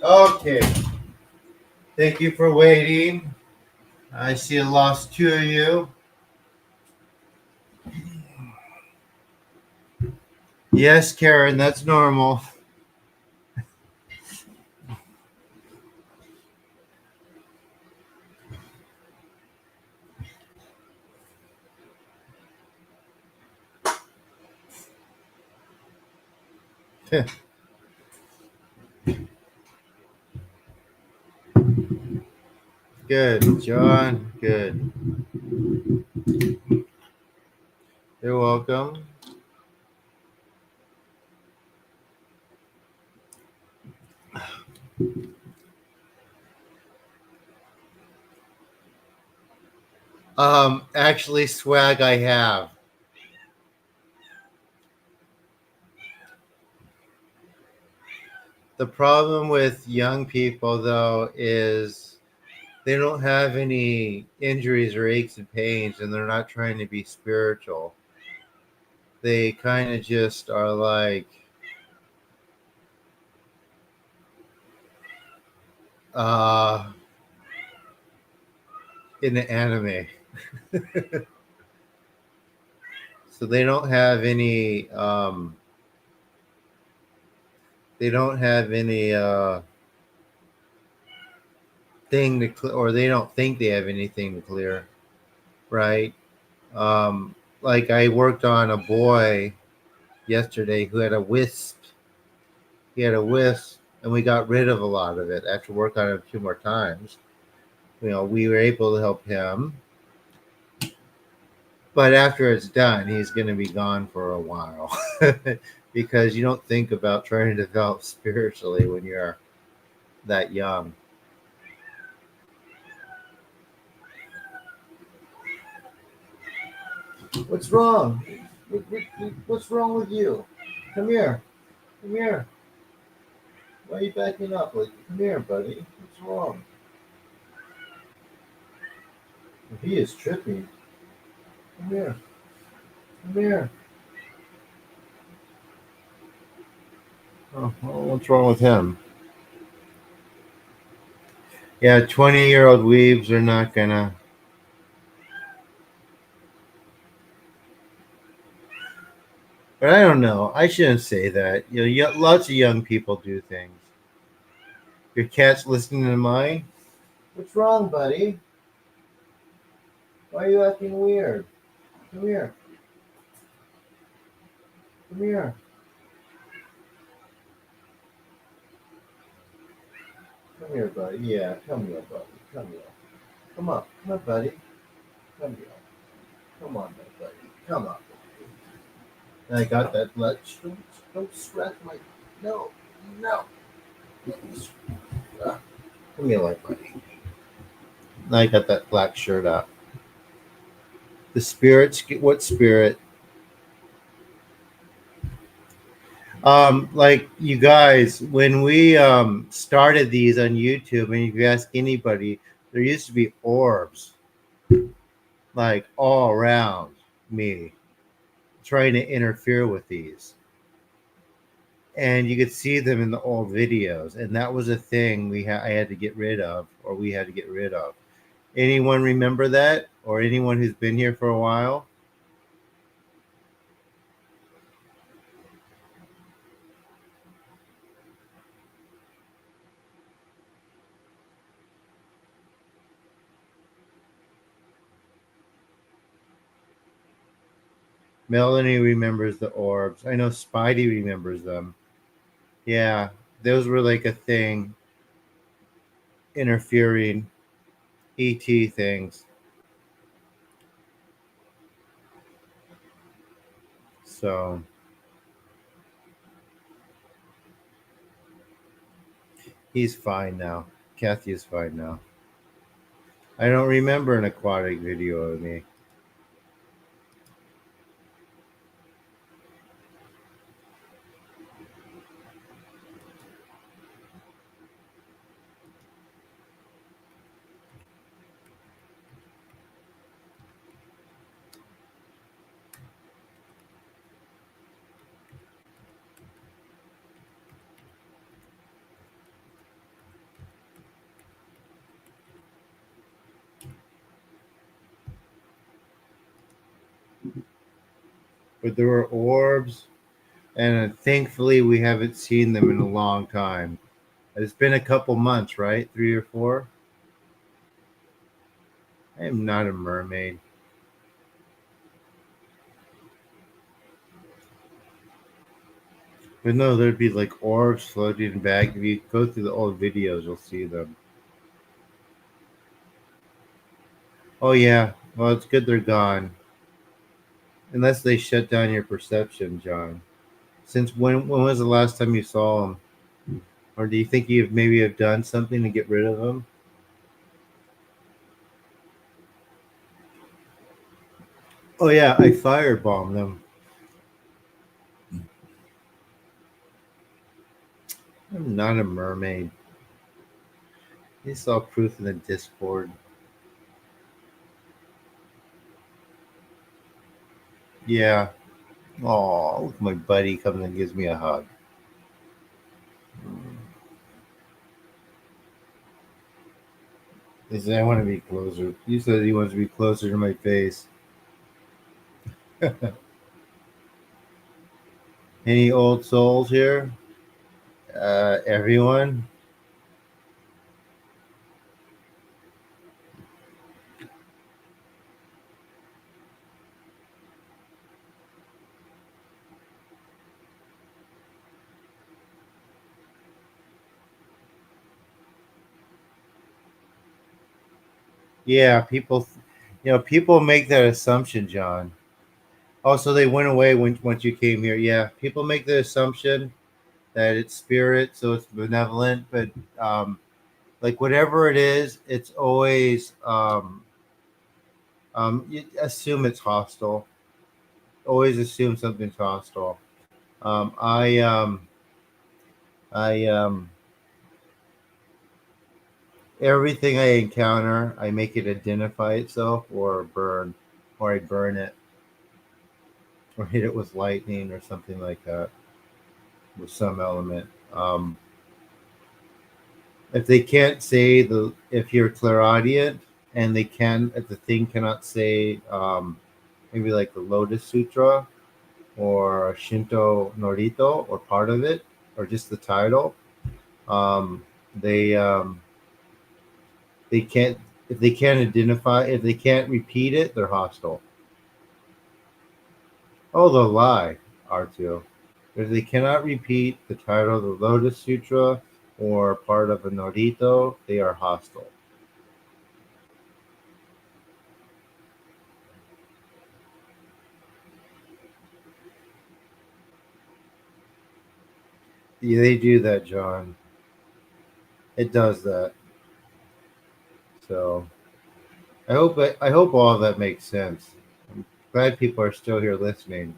[SPEAKER 1] Okay. Thank you for waiting. I see I lost two of you. Yes, Karen, that's normal. Good, John. Good. You're welcome. Actually, swag I have. The problem with young people, though, is they don't have any injuries or aches and pains, and they're not trying to be spiritual. They kind of just are like, uh, in the anime. So they don't have any, they don't have any, thing to clear, or they don't think they have anything to clear, right? Like I worked on a boy yesterday who had a wisp. He had a wisp, and we got rid of a lot of it after working on it two more times. We were able to help him, but after it's done, he's going to be gone for a while because you don't think about trying to develop spiritually when you're that young. What's wrong? What's wrong with you? Come here. Come here. Why are you backing up? Like, come here, buddy. What's wrong? He is tripping. Come here. Come here. Oh, well, what's wrong with him? Yeah, 20-year-old weebs are not gonna. But I don't know. I shouldn't say that. Lots of young people do things. Your cat's listening to mine. What's wrong, buddy? Why are you acting weird? Come here. Come here. Come here, buddy. Yeah, come here, buddy. Come here. Come on. Come on, buddy. Come here. Come on, my buddy. Come on. I got that much. Don't scratch my. No. No. Ah, come here, my buddy. I got that black shirt out. The spirits. What spirit? Like you guys, when we started these on YouTube, and if you ask anybody, there used to be orbs like all around me trying to interfere with these, and you could see them in the old videos, and that was a thing I had to get rid of, or we had to get rid of. Anyone remember that, or anyone who's been here for a while? Melanie remembers the orbs. I know Spidey remembers them. Yeah, those were like a thing, interfering ET things. So he's fine now. Kathy is fine now. I don't remember an aquatic video of me. but there were orbs, and thankfully we haven't seen them in a long time. It's been a couple months, right? 3 or 4. I am not a mermaid. But no, there'd be like orbs floating back. If you go through the old videos, you'll see them. Oh yeah. Well, it's good they're gone. Unless they shut down your perception, John. Since when was the last time you saw them? Or do you think you maybe have done something to get rid of them? Oh yeah, I firebombed them. I'm not a mermaid. You saw proof in the Discord. Yeah. Oh, look, my buddy comes and gives me a hug. He said, I want to be closer. You said he wants to be closer to my face. Any old souls here? Everyone? Yeah, people, people make that assumption, John. Also, they went away once you came here. Yeah, people make the assumption that it's spirit, so it's benevolent, but um, like whatever it is, it's always you assume it's hostile. Always assume something's hostile. Um, I um, I everything I encounter, I make it identify itself or burn, or I burn it or hit it with lightning or something like that with some element. If they can't say if you're clairaudient and they can, if the thing cannot say maybe like the Lotus Sutra or Shinto Norito or part of it or just the title, um, they they can't, if they can't identify, if they can't repeat it, they're hostile. Oh, they'll lie, R2. If they cannot repeat the title of the Lotus Sutra or part of a Norito, they are hostile. Yeah, they do that, John. It does that. So I hope all of that makes sense. I'm glad people are still here listening.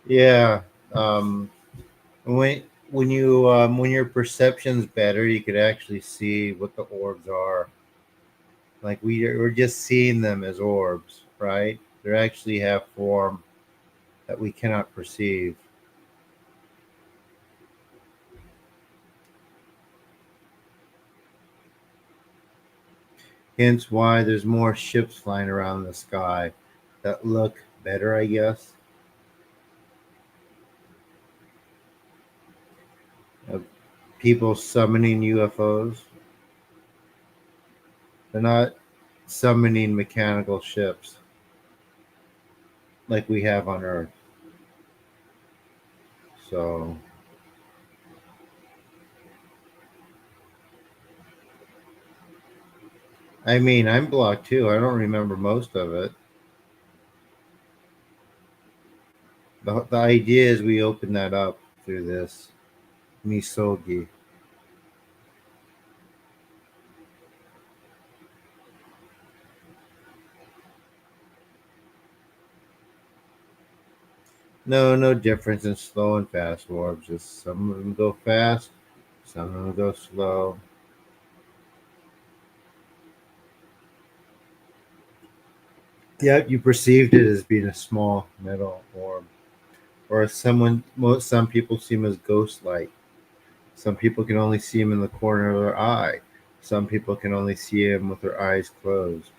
[SPEAKER 1] Yeah. Um, when your perception's better, you could actually see what the orbs are. Like we're just seeing them as orbs, right? They actually have form that we cannot perceive. Hence why there's more ships flying around the sky that look better, I guess. Of people summoning UFOs. They're not summoning mechanical ships like we have on Earth. So, I mean, I'm blocked too. I don't remember most of it. The idea is we open that up through this misogi. No, no difference in slow and fast orbs. Just some of them go fast, some of them go slow. Yeah, you perceived it as being a small metal orb, or some people see them as ghost-like. Some people can only see them in the corner of their eye. Some people can only see them with their eyes closed.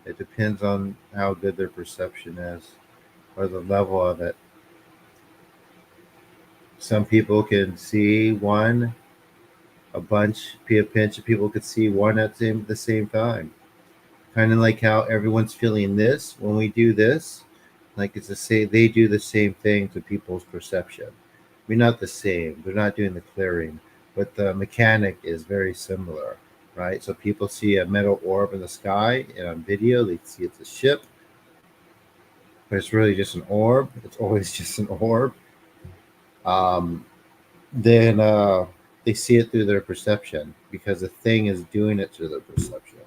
[SPEAKER 1] It depends on how good their perception is or the level of it. Some people can see one, a pinch of people could see one at the same time. Kind of like how everyone's feeling this when we do this. Like it's the same, they do the same thing to people's perception. I mean, not the same. They're not doing the clearing, but the mechanic is very similar, right? So people see a metal orb in the sky, and on video they see it's a ship, but it's really just an orb. It's always just an orb. Um, then they see it through their perception because the thing is doing it through their perception.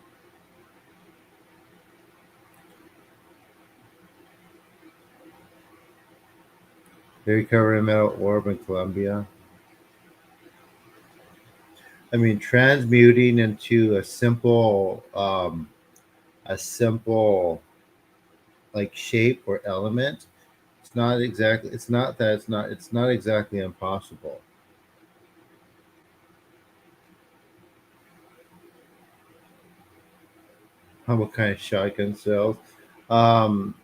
[SPEAKER 1] They recovered a metal orb in Colombia. I mean, transmuting into a simple like shape or element. It's not exactly. It's not that. It's not. It's not exactly impossible. What kind of shotgun cells? Um,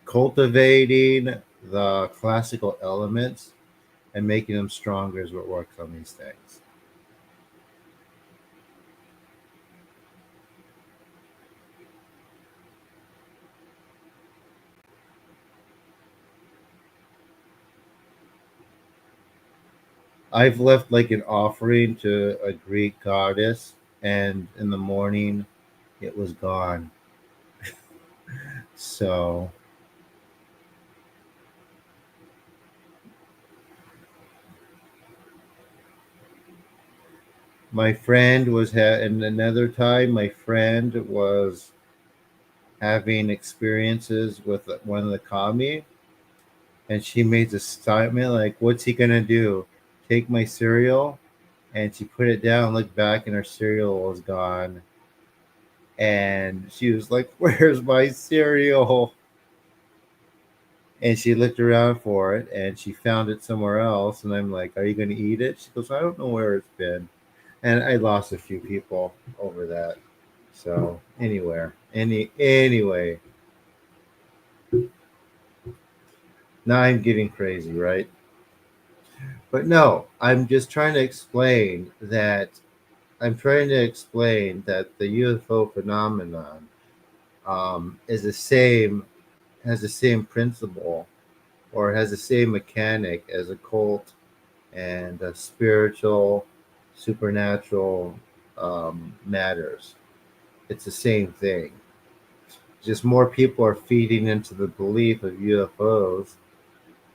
[SPEAKER 1] Cultivating the classical elements and making them stronger is what works on these things. I've left like an offering to a Greek goddess, and in the morning, it was gone. So and another time, my friend was having experiences with one of the kami, and she made this statement like, "What's he gonna do? Take my cereal?" And she put it down, looked back, and her cereal was gone. And she was like, "Where's my cereal?" And she looked around for it, and she found it somewhere else. And I'm like, "Are you gonna eat it?" She goes, "I don't know where it's been." And I lost a few people over that. So anyway, now I'm getting crazy, right? But no, I'm trying to explain that the UFO phenomenon is the same has the same principle or has the same mechanic as occult and spiritual, supernatural matters. It's the same thing. Just more people are feeding into the belief of UFOs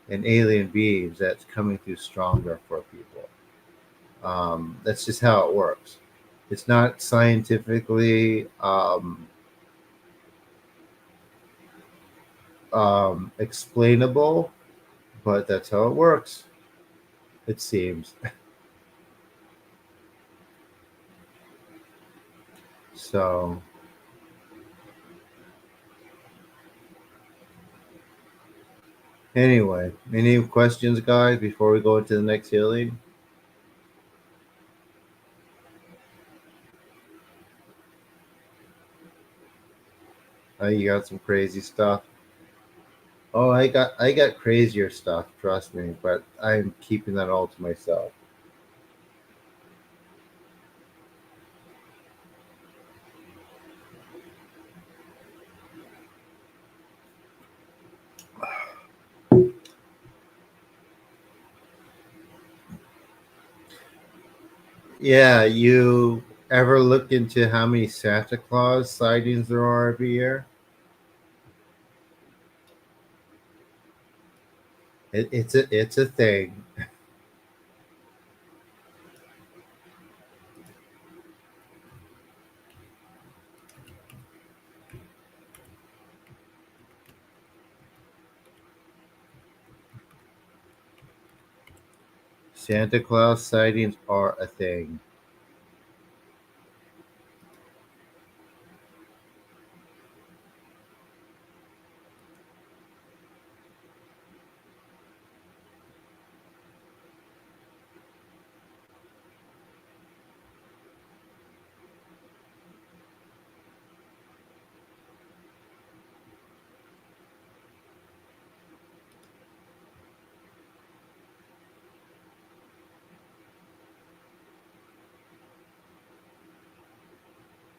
[SPEAKER 1] and alien beings that's coming through stronger for people. That's just how it works. It's not scientifically explainable, but that's how it works. It seems. So anyway, any questions, guys, before we go into the next healing? You got some crazy stuff. Oh, I got crazier stuff. Trust me, but I'm keeping that all to myself. Yeah, you ever looked into how many Santa Claus sightings there are every year? It's a thing. Santa Claus sightings are a thing.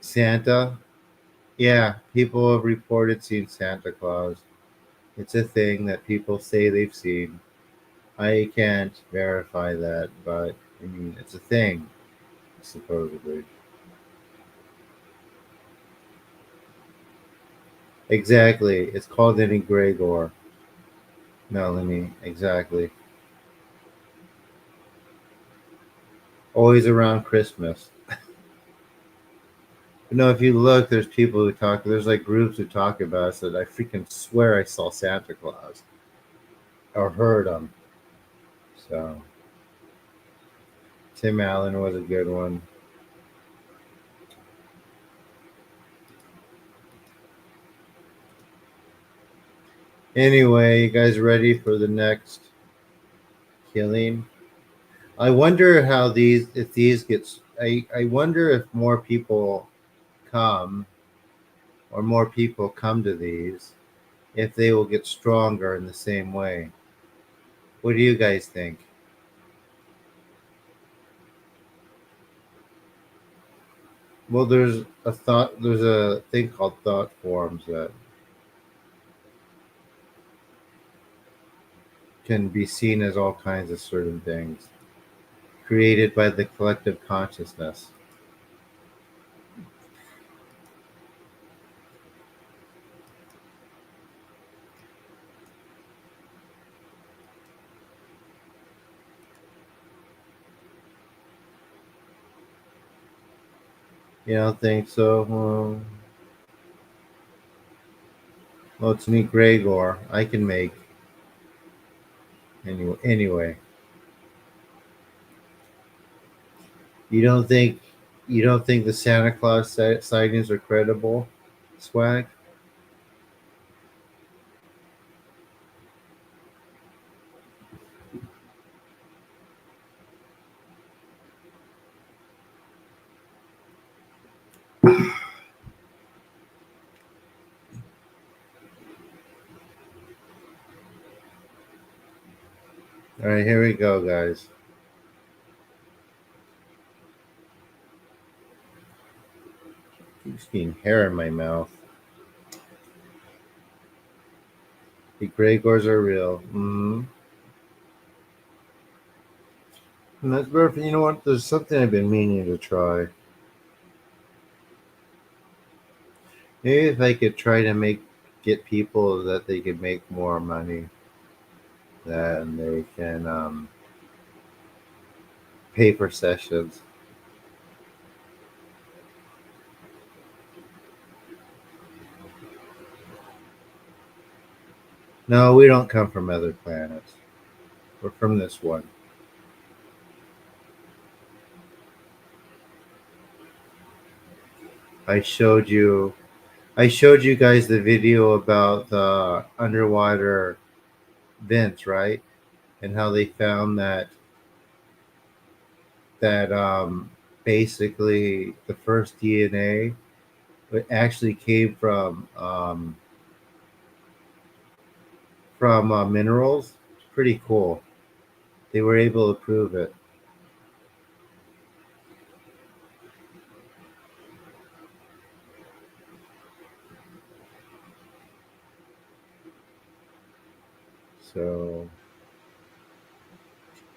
[SPEAKER 1] Santa. Yeah, people have reported seeing Santa Claus. It's a thing that people say they've seen. I can't verify that, but I mean, it's a thing, supposedly. Exactly. It's called an egregor, Melanie. Exactly. Always around Christmas. But no, if you look, there's people who talk. There's like groups who talk about it. That I freaking swear I saw Santa Claus or heard him. So Tim Allen was a good one. Anyway, you guys ready for the next killing? I wonder how these if these gets. I wonder if more people come or more people come to these if they will get stronger in the same way. What do you guys think? Well, there's a thing called thought forms that can be seen as all kinds of certain things created by the collective consciousness. You don't think so? Well, it's me, Gregor. I can make anyway. You don't think you don't think the Santa Claus sightings are credible? Swag. All right, here we go, guys. Keeps getting hair in my mouth. The Gregors are real. And that's perfect. You know what? There's something I've been meaning to try. Maybe if I could try to get people that they could make more money, then they can pay for sessions. No, we don't come from other planets. We're from this one. I showed you. I showed you guys the video about the underwater vents, right? And how they found that basically the first DNA it actually came from minerals. It's pretty cool. They were able to prove it. So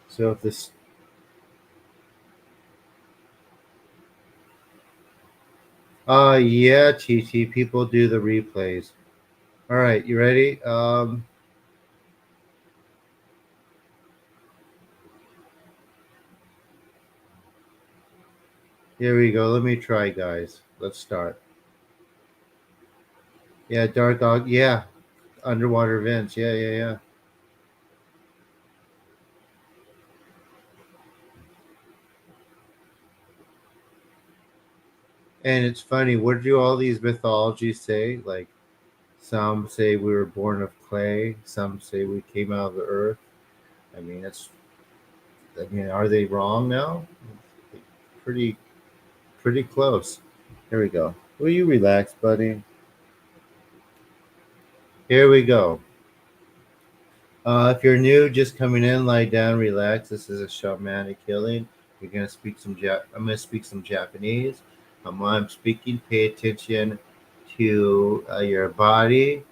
[SPEAKER 1] so if this yeah, TT, people do the replays. All right, you ready? Here we go. Let me try, guys. Let's start. Yeah, dark dog. Yeah, underwater vents. Yeah, yeah, yeah. And it's funny. What do all these mythologies say? Like some say we were born of clay. Some say we came out of the earth. I mean, it's. I mean, are they wrong now? Pretty, pretty close. Here we go. Will you relax, buddy? Here we go. If you're new, just coming in, lie down, relax. This is a shamanic healing. We're gonna speak some I'm gonna speak some Japanese. While I'm speaking, pay attention to your body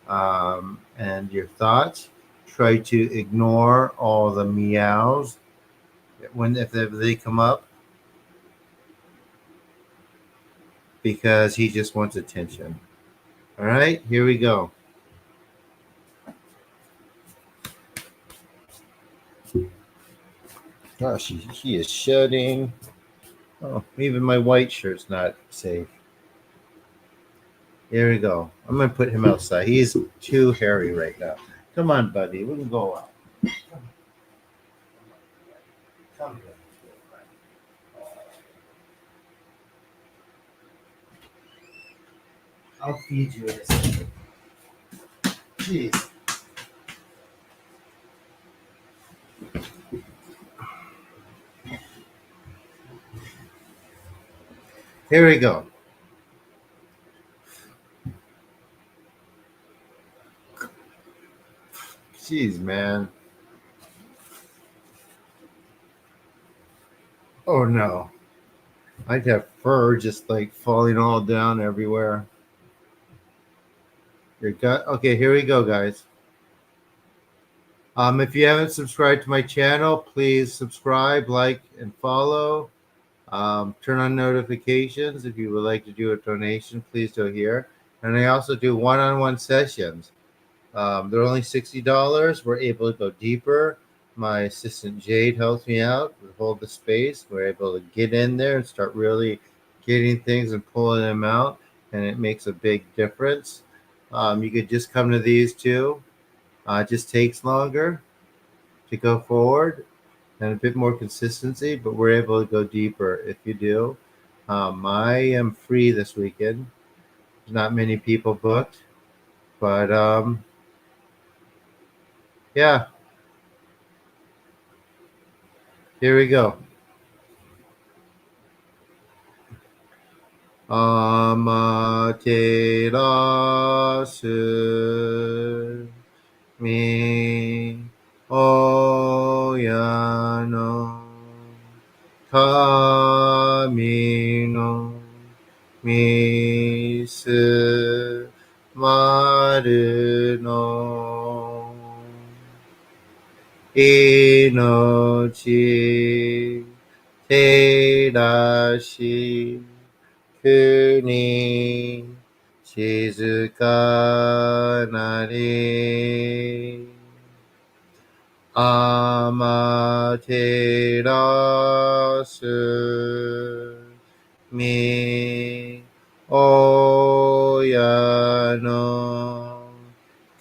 [SPEAKER 1] and your thoughts. Try to ignore all the meows if they come up, because he just wants attention. All right, here we go. Gosh, he is shutting. Oh, even my white shirt's not safe. Here we go. I'm gonna put him outside. He's too hairy right now. Come on, buddy. We can go out. Come here. I'll feed you in a second. Jeez. Here we go. Jeez, man. Oh no. I'd have fur just like falling all down everywhere. Your gut. Okay, here we go, guys. If you haven't subscribed to my channel, please subscribe, like, and follow. Turn on notifications. If you would like to do a donation, please do it here. And I also do one-on-one sessions. They're only $60. We're able to go deeper. My assistant Jade helps me out. We hold the space. We're able to get in there and start really getting things and pulling them out, and it makes a big difference. You could just come to these too. It just takes longer to go forward and a bit more consistency, but we're able to go deeper if you do. I am free this weekend. There's not many people booked, but yeah, here we go. Amaterasu mi oyano kami no misu maru no inochi terashi kuni shizuka nari amaterasu mi oyano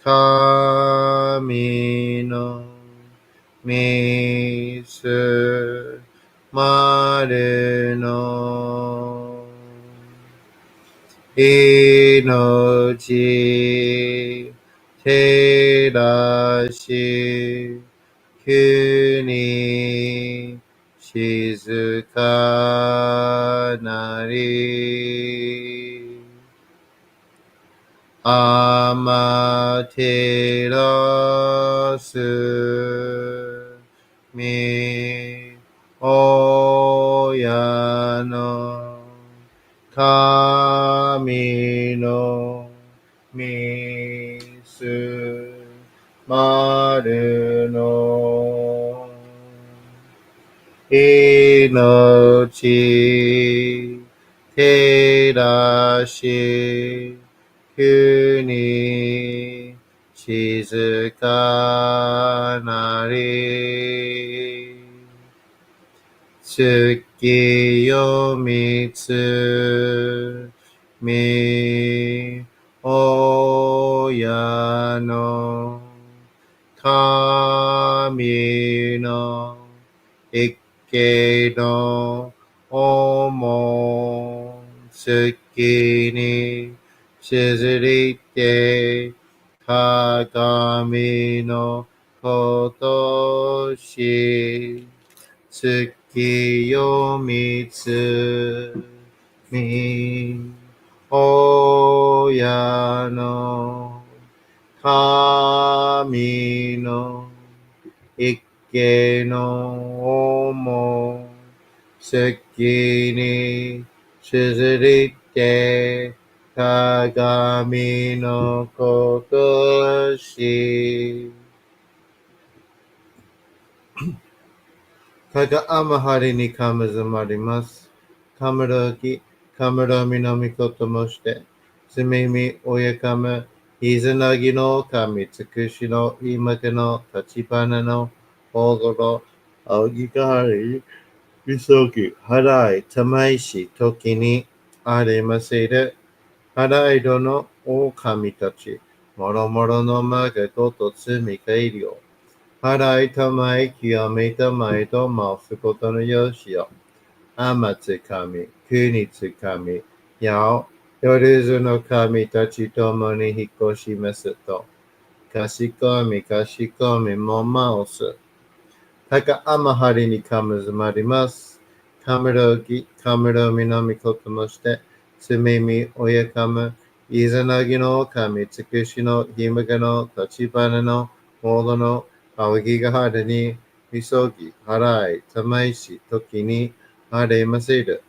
[SPEAKER 1] kami no misu maru no inochi terashi kuni shizuka nari amaterasu mi oyano kami no misu maru no inochi terashi kuni shizuka nari tsukiyo mitsu mi oyano kami no ikke no omo tsuki ni shizurite kagami no kotoshi tsukiyo mitsu mi oyano kami no ikke no omo seki ni すずりて鏡のことし。かがあまはりにかむずまります。かむろき、かむろみのみこともして、すみみおやかむ、いずなぎの神つくしのいまけの立花の大ごろ、あぎかはり、いそぎ、はらい、たまいし、ときにありませる。はらいどの狼たち、もろもろのまがごとつみかいりょう。はらいたまい清めたまいと申すことのよしよ。あまつ神、くにつ神、やお、よりずの神たちともに引っ越しますと。かしこみかしこみもます。たかあまはりにかむずまります。かむろき、かむろみのみこともして、すみみおやかむ、いざなぎの神つくしのひむかの立ち花のほどの青ぎがはるに、みそぎ、はらい、たまいし、ときに、あれませる。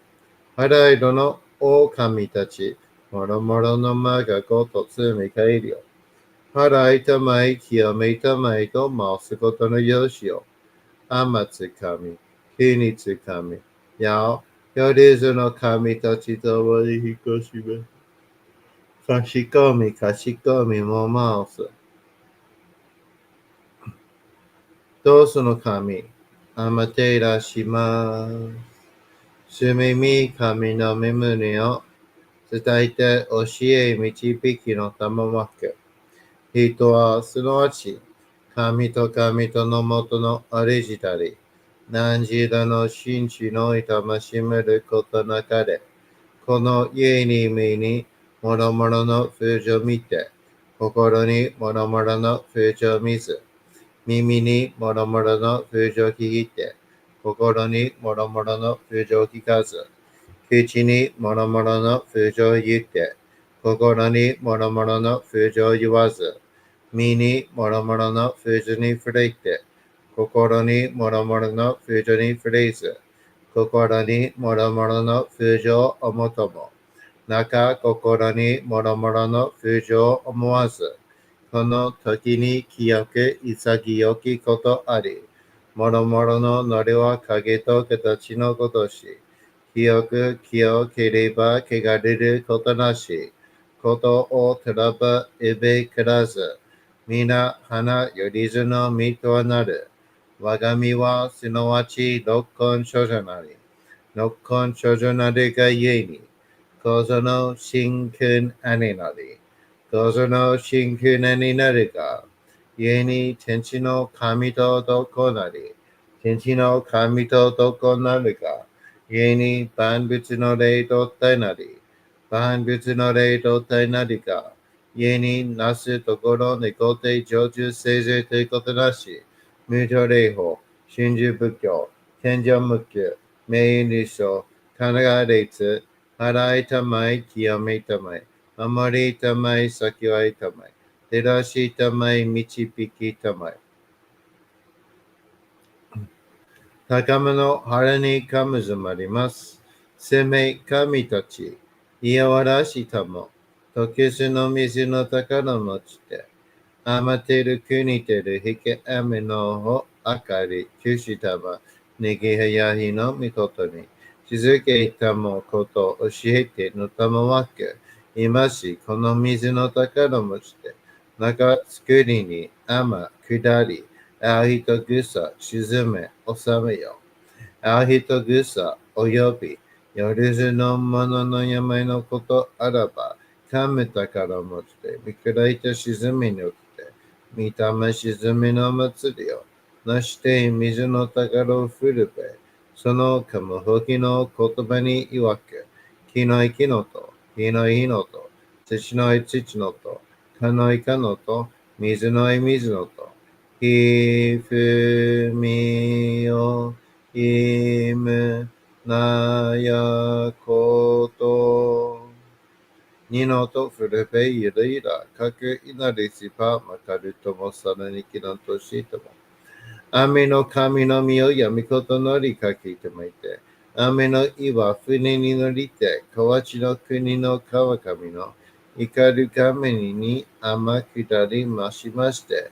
[SPEAKER 1] はらいどの狼たち、もろもろのまがごとつみかいりょ。はらいたまい、清めたまいと申すことのよしよ。あまつ神、日につ神、やお、よりずの神たちともに引っ越します。かしこみかしこみもます。どうすの神、あまていらします。すみみ神の身胸を伝えて教え導きのたまわけ。人はすなわち、神と神とのもとのありじたり、何時らの真知のいたましめることなかれ、この家に目にもろもろの風情見て、心にもろもろの風情見ず、耳にもろもろの風情聞いて、心にもろもろの風情聞かず、口にもろもろの風情言って、心にもろもろの風情言わず、身にもろもろの風情に触れて、心にもろもろの風情に触れず、心にもろもろの風情を思とも、中心にもろもろの風情を思わず、この時に清く潔きことあり、もろもろののりは影と形のごとし、清く清ければ汚れることなし、ことをたらばえべからず、皆花よりずの身とはなる。我が身はすなわち六根所女なり。六根所女なりがゆえに、構造の真空兄なり。構造の真空兄なるが、ゆえに天地の神とどこなり。天地の神とどこなるが、ゆえに万物の霊と体なり。万物の霊と体なりが、家になすところにごて成就せずということなし、無常霊法、真珠仏教、賢者無休、名誉理想、神奈川列、払いたまい、清めたまい、守りたまい、先はいたまい、照らしたまい、導きたまい。高めの腹にかむずまります。攻め神たち、いやわらしたも、時すの水の宝持ちて、あまてる国てるひけあめのほあかり、きゅしたま、ねぎはやひのみことに、静けいたもこと教えてのたまわけ、今しこの水の宝持ちて、中作りにあま下り、あひとぐさ沈め収めよ。あひとぐさおよび、よりずのものの病のことあらば、かめたからもって、みくらいた沈みに起きて、みたま沈みの祭りを、なして水の宝を振るべ、そのかむほきの言葉にいわけ、木の木のと、火の火のと、土の土のと、かのかのと、水の水のと、ひふみよ、いむなやこと。にのとふるべいるいら、かくいなりしぱまかるともさらにきらんとしても。雨の神の実をやみことのりかけてまいて、雨の岩船に乗りて、河内の国の川上の怒る神に天下りましまして、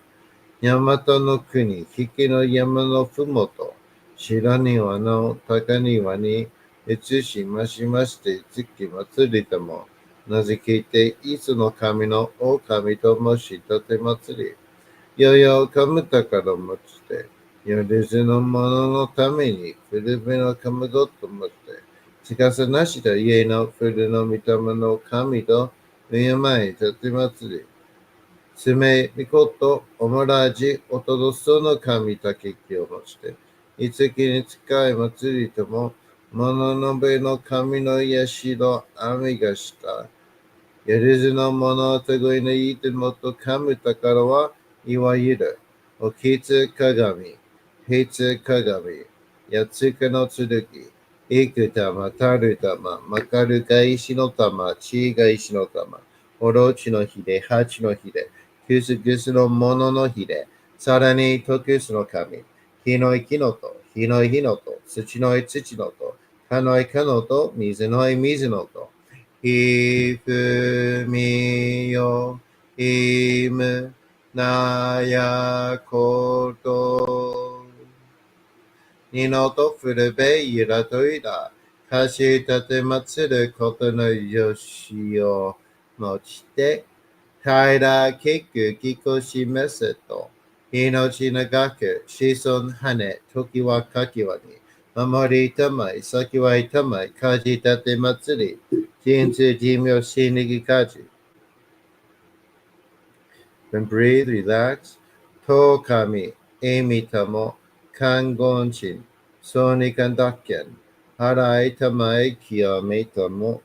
[SPEAKER 1] 大和の国、引きの山のふもと、白庭の高庭に移しましまして、月祭りとも、名付けて、いつの神の狼ともし立て祭り、よよかむたからもちて、よりずの者のために、古めのかむどともって、近さなしと家の古の御霊の神と、敬い立て祭り、すめみこと、おもらじ、おとどその神たけきをもして、いつきに使い祭りとも、物のべの神の癒しの網がした、やりずの物を手ごいのいてもと神宝は、いわゆる、おきつ鏡、へつ鏡、やつかの剣、いく玉、たる玉、まかるが石の玉、ちが石の玉、おろちのひで、はちのひで、くすぐすのもののひで、さらにとくすの神、火のい木のと、火のい火のと、土のい土のと、かのいかのと、水のい水のと、ひふみよ、いむ、なやこと、にのとふるべいらといだ、かしたてまつることのよしをもちて、たいらけくきこしめせと、命長く、子孫はね、時はかきわに、守りたまい、先はいたまい、かじたてまつり、人生寿命しにぎかじ。Then breathe, relax. とかみ、えみたも、かんごんちん、そうにかんだっけん。払いたまい、きよめたも、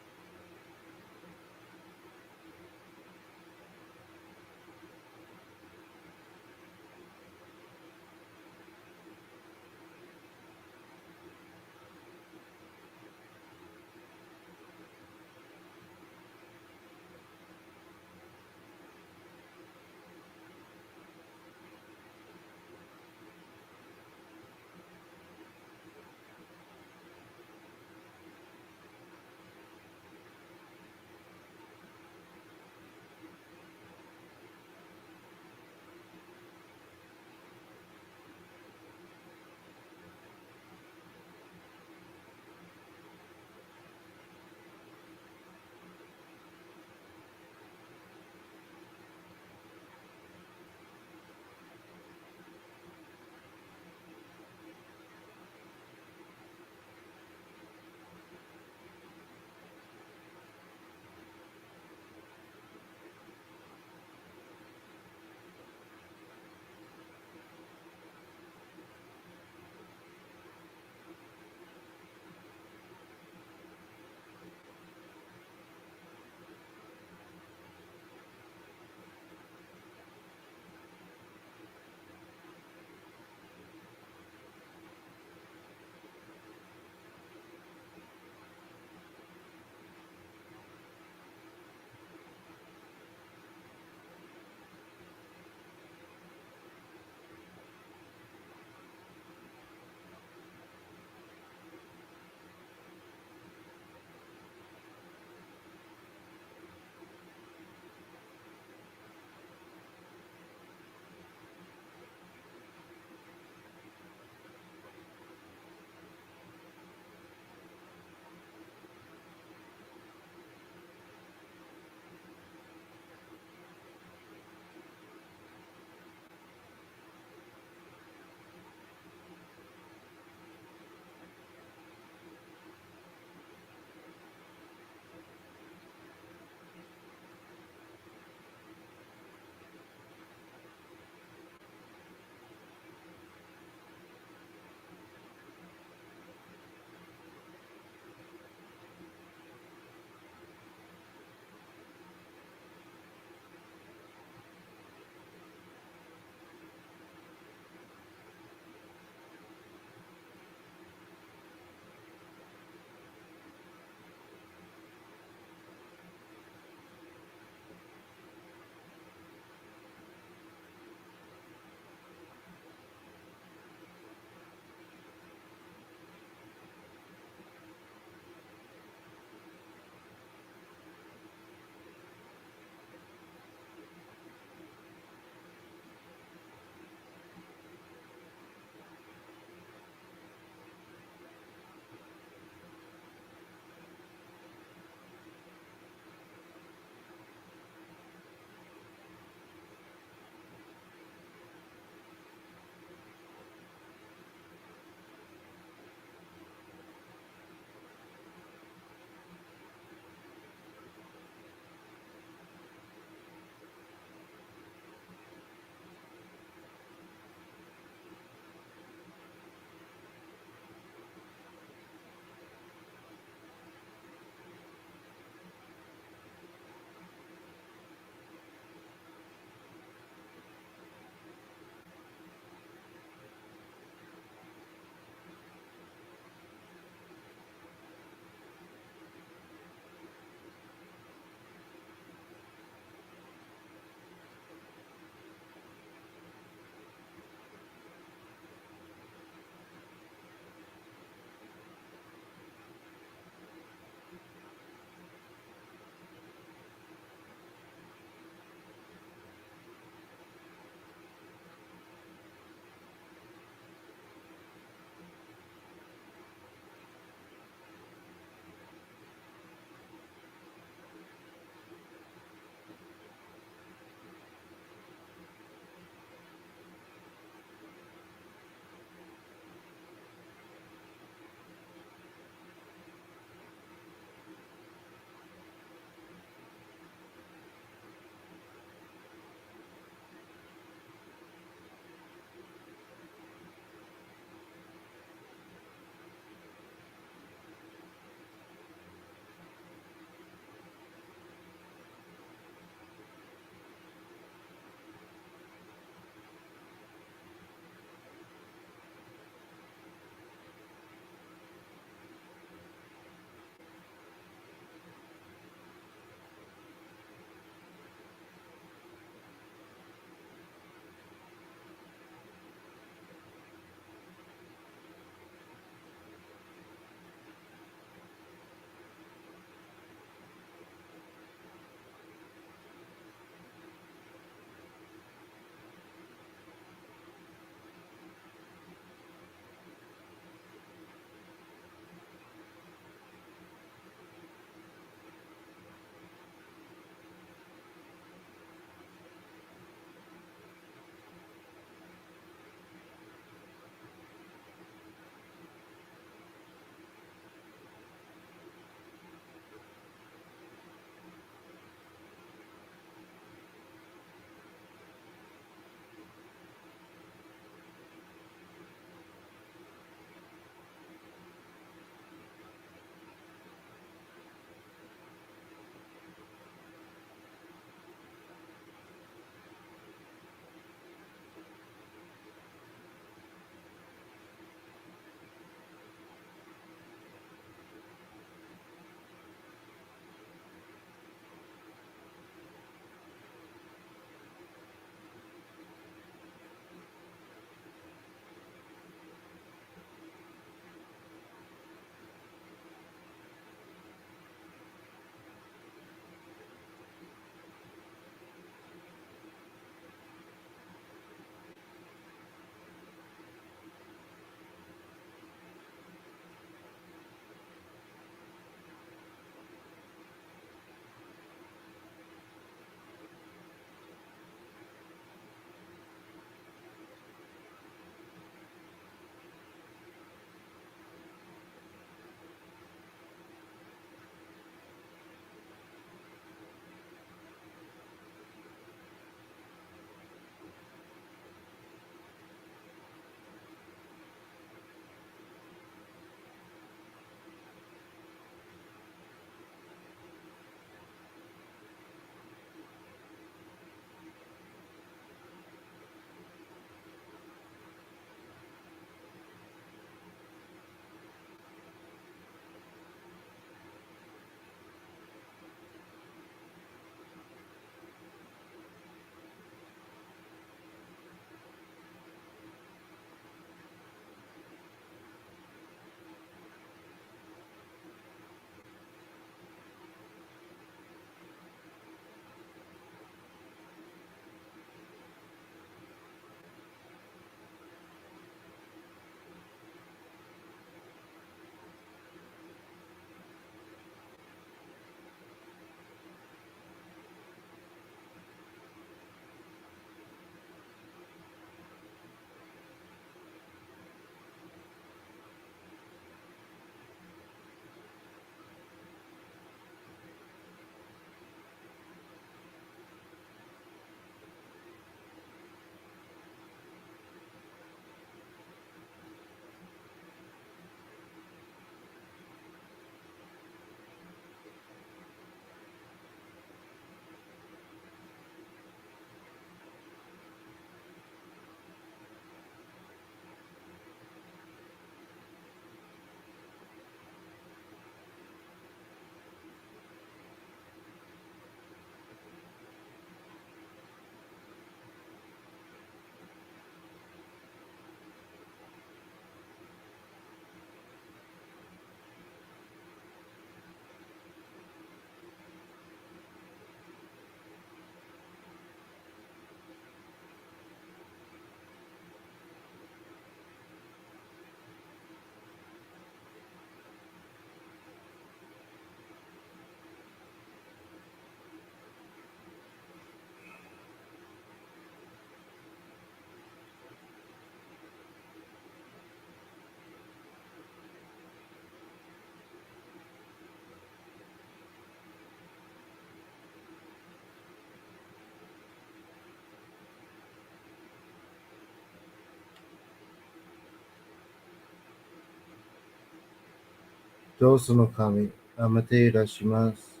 [SPEAKER 1] どうその神、あまていらします。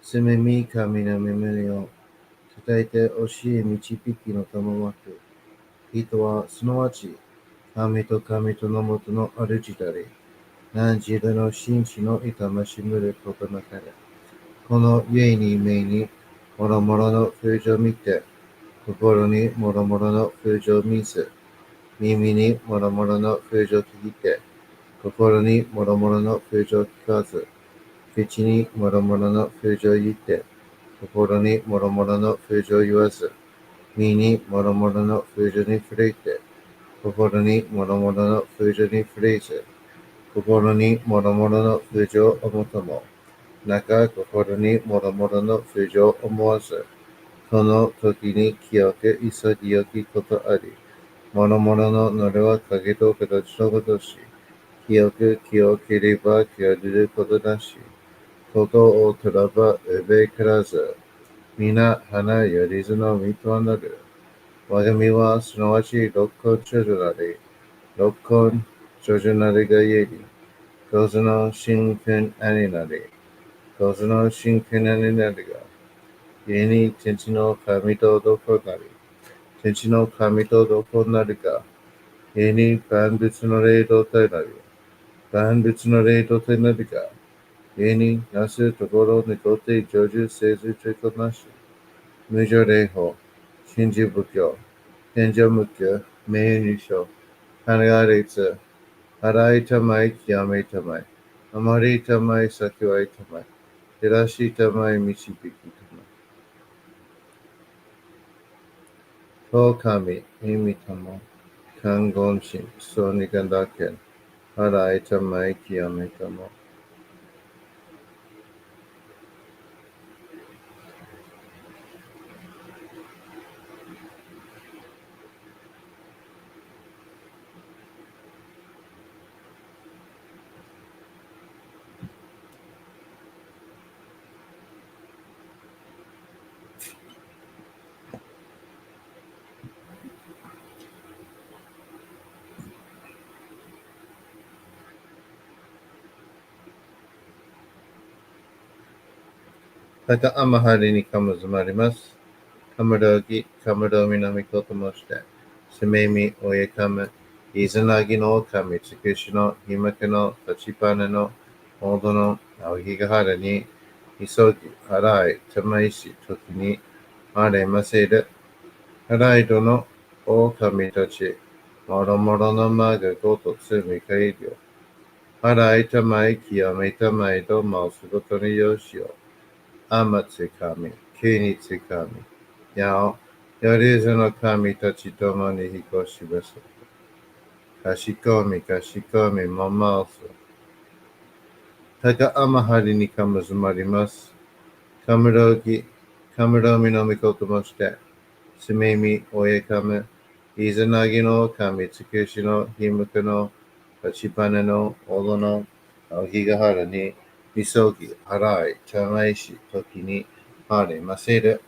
[SPEAKER 1] すめみ神の耳を伝えて教え導きの賜わく。人はすなわち、神と神とのもとの主だり、何時での真摯の痛ましむることなかれ。この家に目に、もろもろの風情を見て、心にもろもろの風情を見ず、耳にもろもろの風情を聞いて、心にもろもろの風情を聞かず、口にもろもろの風情を言って、心にもろもろの風情を言わず、身にもろもろの風情に触れて、心にもろもろの風情に触れず、心にもろもろの風情を思とも、中心にもろもろの風情を思わず、その時に清く潔きことあり、もろもろののれは影と形のことし、清く清ければ清れることなし、ことをとらばうべからず、皆花よりずのみとはなる。我が身はすなわち六根長女なり、六根長女なりがゆえに、五つの真君兄なり、五つの真君兄なりが、ゆえに天地の神とどこなり、天地の神とどこなりが、ゆえに万物の霊道体なり、万物の霊道体なりが、ゆえになすところにとって成就せずちこなし、無常霊法、真珠仏教、天上無教、名入賞、花が列、洗いたまい、極めたまい、あまりたまい、先はいたまい、照らしたまい、導きたまい。と神、意味たま、観言心、そうにがだけ、洗いたまい、極めたまい。高天晴にかむずまります。かむろぎ、かむろみのみこともして、すめみ、おえかむ、いずなぎのかみつくしの、ひまけの、立ちぱねの、ほどの、あおぎがはらに、いそぎ、はらい、たまいし、ときに、あれませる、はらいどの、おかみたち、もろもろのまがごとつみかいりょ、はらいたまい、きやめたまいと、まおすごとによしよ、あまつかみ、きにつかみ、やお、よりずの神たちともに引こします。かしこみかしこみもまおす。高天晴にかむずまります。かむろぎ、かむろみのみこともして、すめみ、おえかむ、いずなぎの神つくしのひむくの、立ちぱねの、おどの、おひがはらに、みそぎ、はらい、ちゃまいし、ときに、はれませる。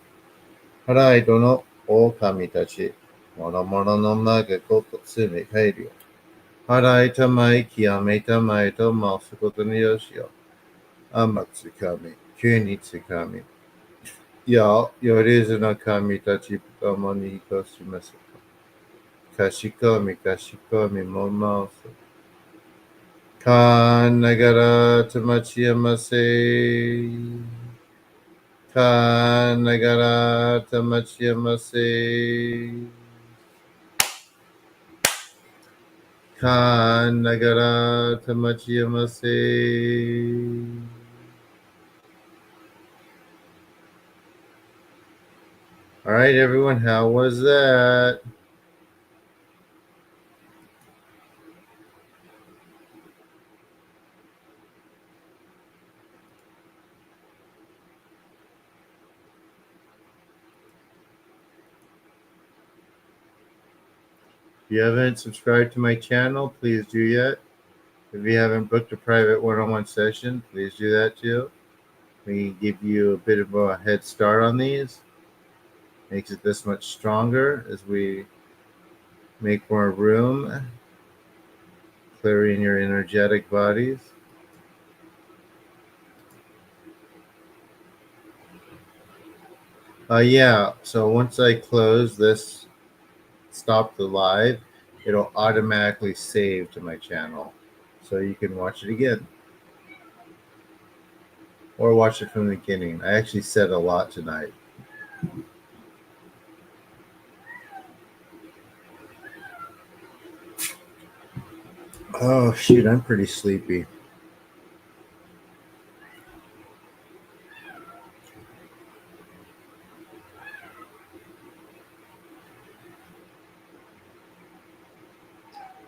[SPEAKER 1] はらいどの、狼たち、もろもろのまがごとつめかえるよ。はらいたまい、きやめたまいとまおすことによしよ。あまつかみ、急につかみ。や、よりずの神たちともにこします。かしこみかしこみもまおす。かながらたまちやませ。かながらたまちやませ。かながらたまちやませ。All right, everyone, how was that? If you haven't subscribed to my channel, please do yet. If you haven't booked a private one-on-one session, please do that too. We give you a bit of a head start on these. Makes it this much stronger as we make more room, clearing your energetic bodies. Yeah. So once I close this, stop the live, it'll automatically save to my channel, so you can watch it again or watch it from the beginning. I actually said a lot tonight. Oh shoot, I'm pretty sleepy.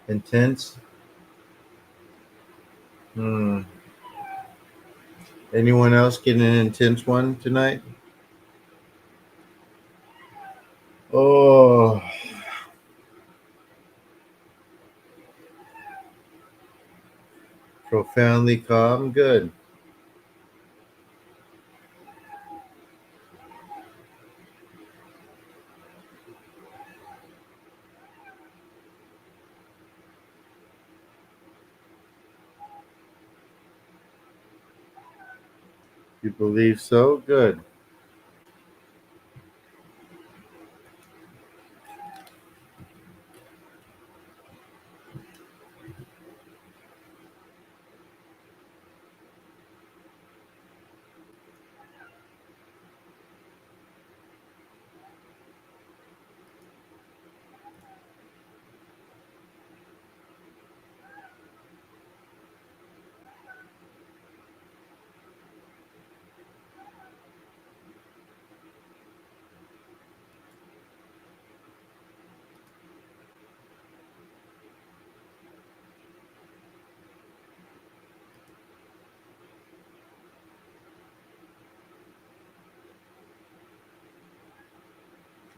[SPEAKER 1] Intense. Hmm. Anyone else getting an intense one tonight? Oh, profoundly calm. Good. You believe so? Good.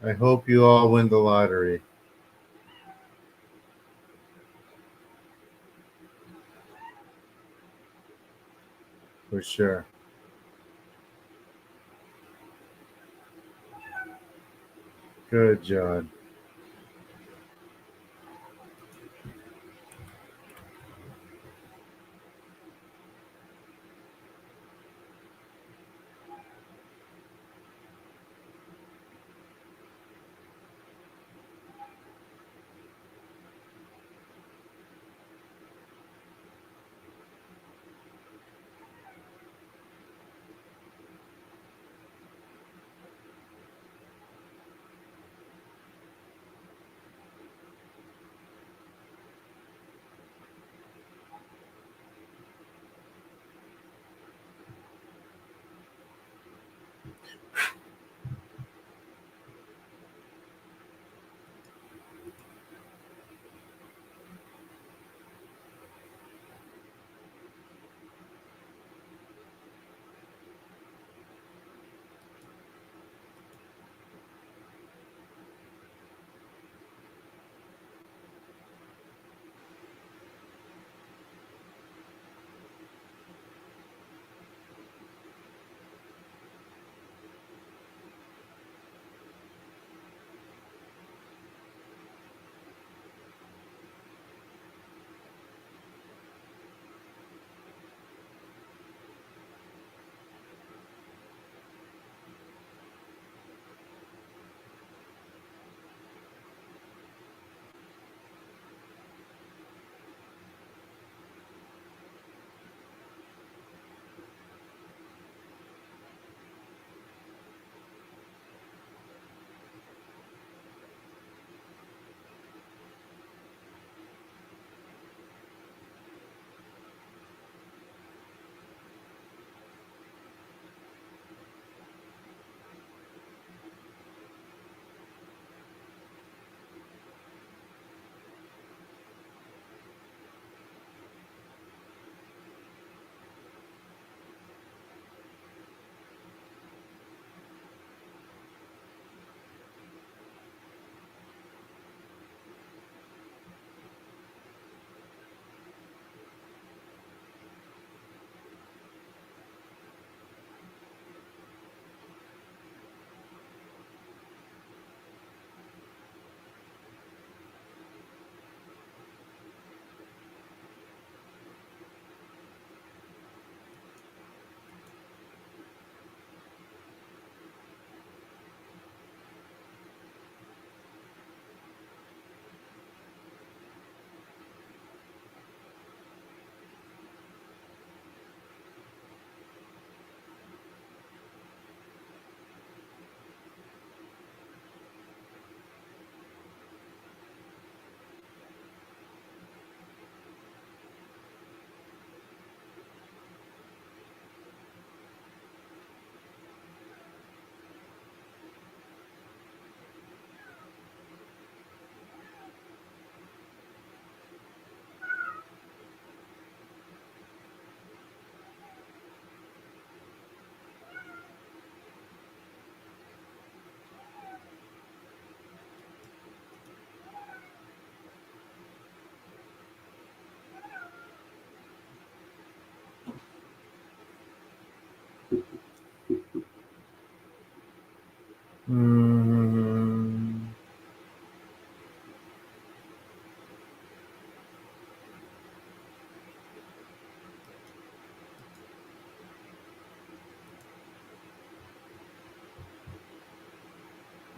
[SPEAKER 1] I hope you all win the lottery for sure. Good, John.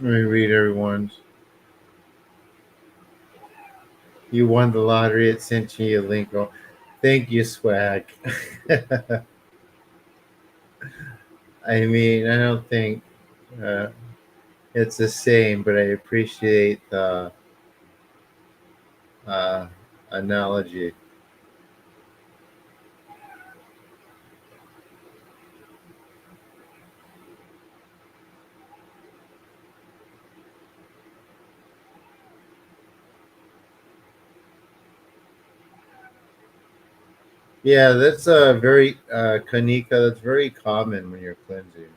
[SPEAKER 1] Let me read everyone's. You won the lottery. It sent you a link. Oh, thank you, Swag. I mean, I don't think uh, it's the same, but I appreciate the uh, analogy. Yeah, that's very Kanika. That's very common when you're cleansing.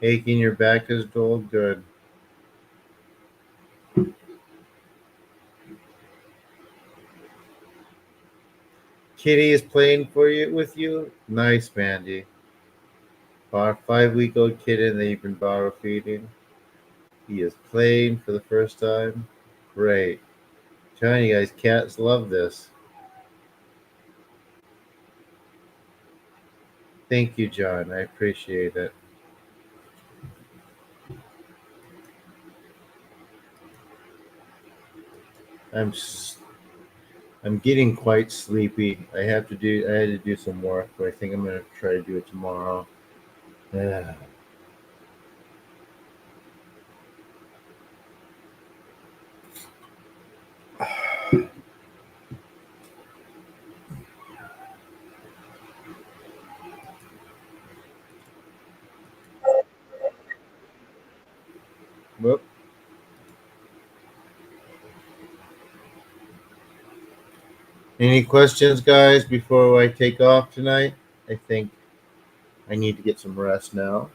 [SPEAKER 1] Aching your back is dull. Good. Kitty is playing for you with you. Nice, Mandy. Our 5 week old kitten that you've been bottle feeding. He is playing for the first time. Great. Telling you guys, cats love this. Thank you, John. I appreciate it. I'm s- I'm getting quite sleepy. I had to do some work, but I think I'm gonna try to do it tomorrow. Yeah. Whoop. Any questions, guys, before I take off tonight? I think I need to get some rest now.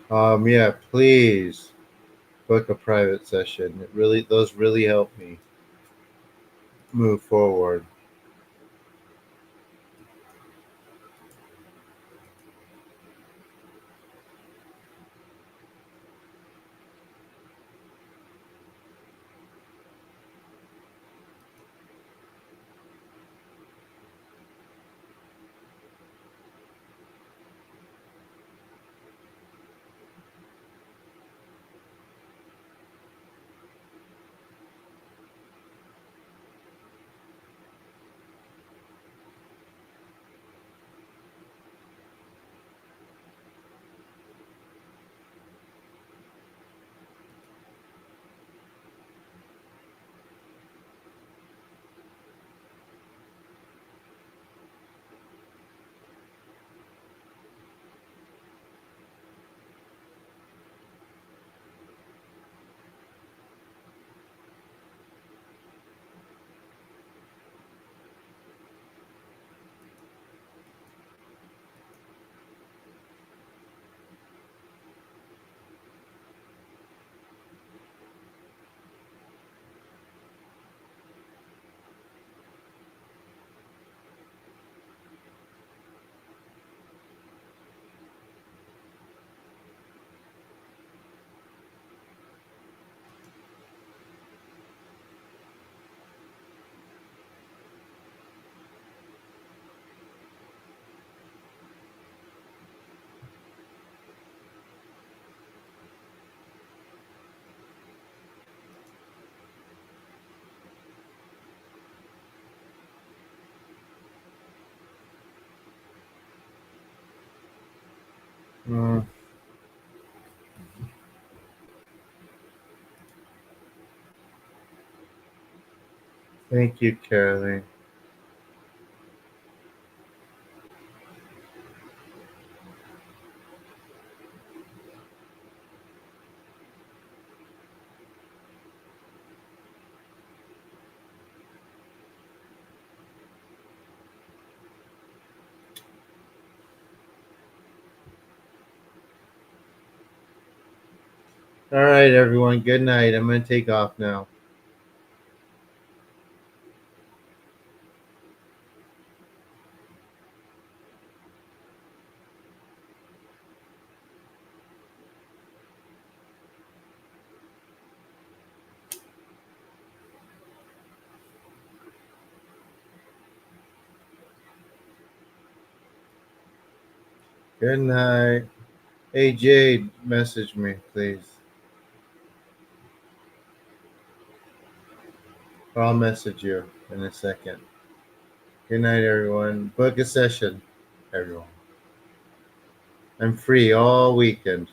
[SPEAKER 1] Yeah, please book a private session. Those really help me move forward. Mm, thank you, Caroline. All right, everyone. Good night. I'm going to take off now. Good night. Hey Jade, message me, please. Or I'll message you in a second. Good night, everyone. Book a session, everyone. I'm free all weekend.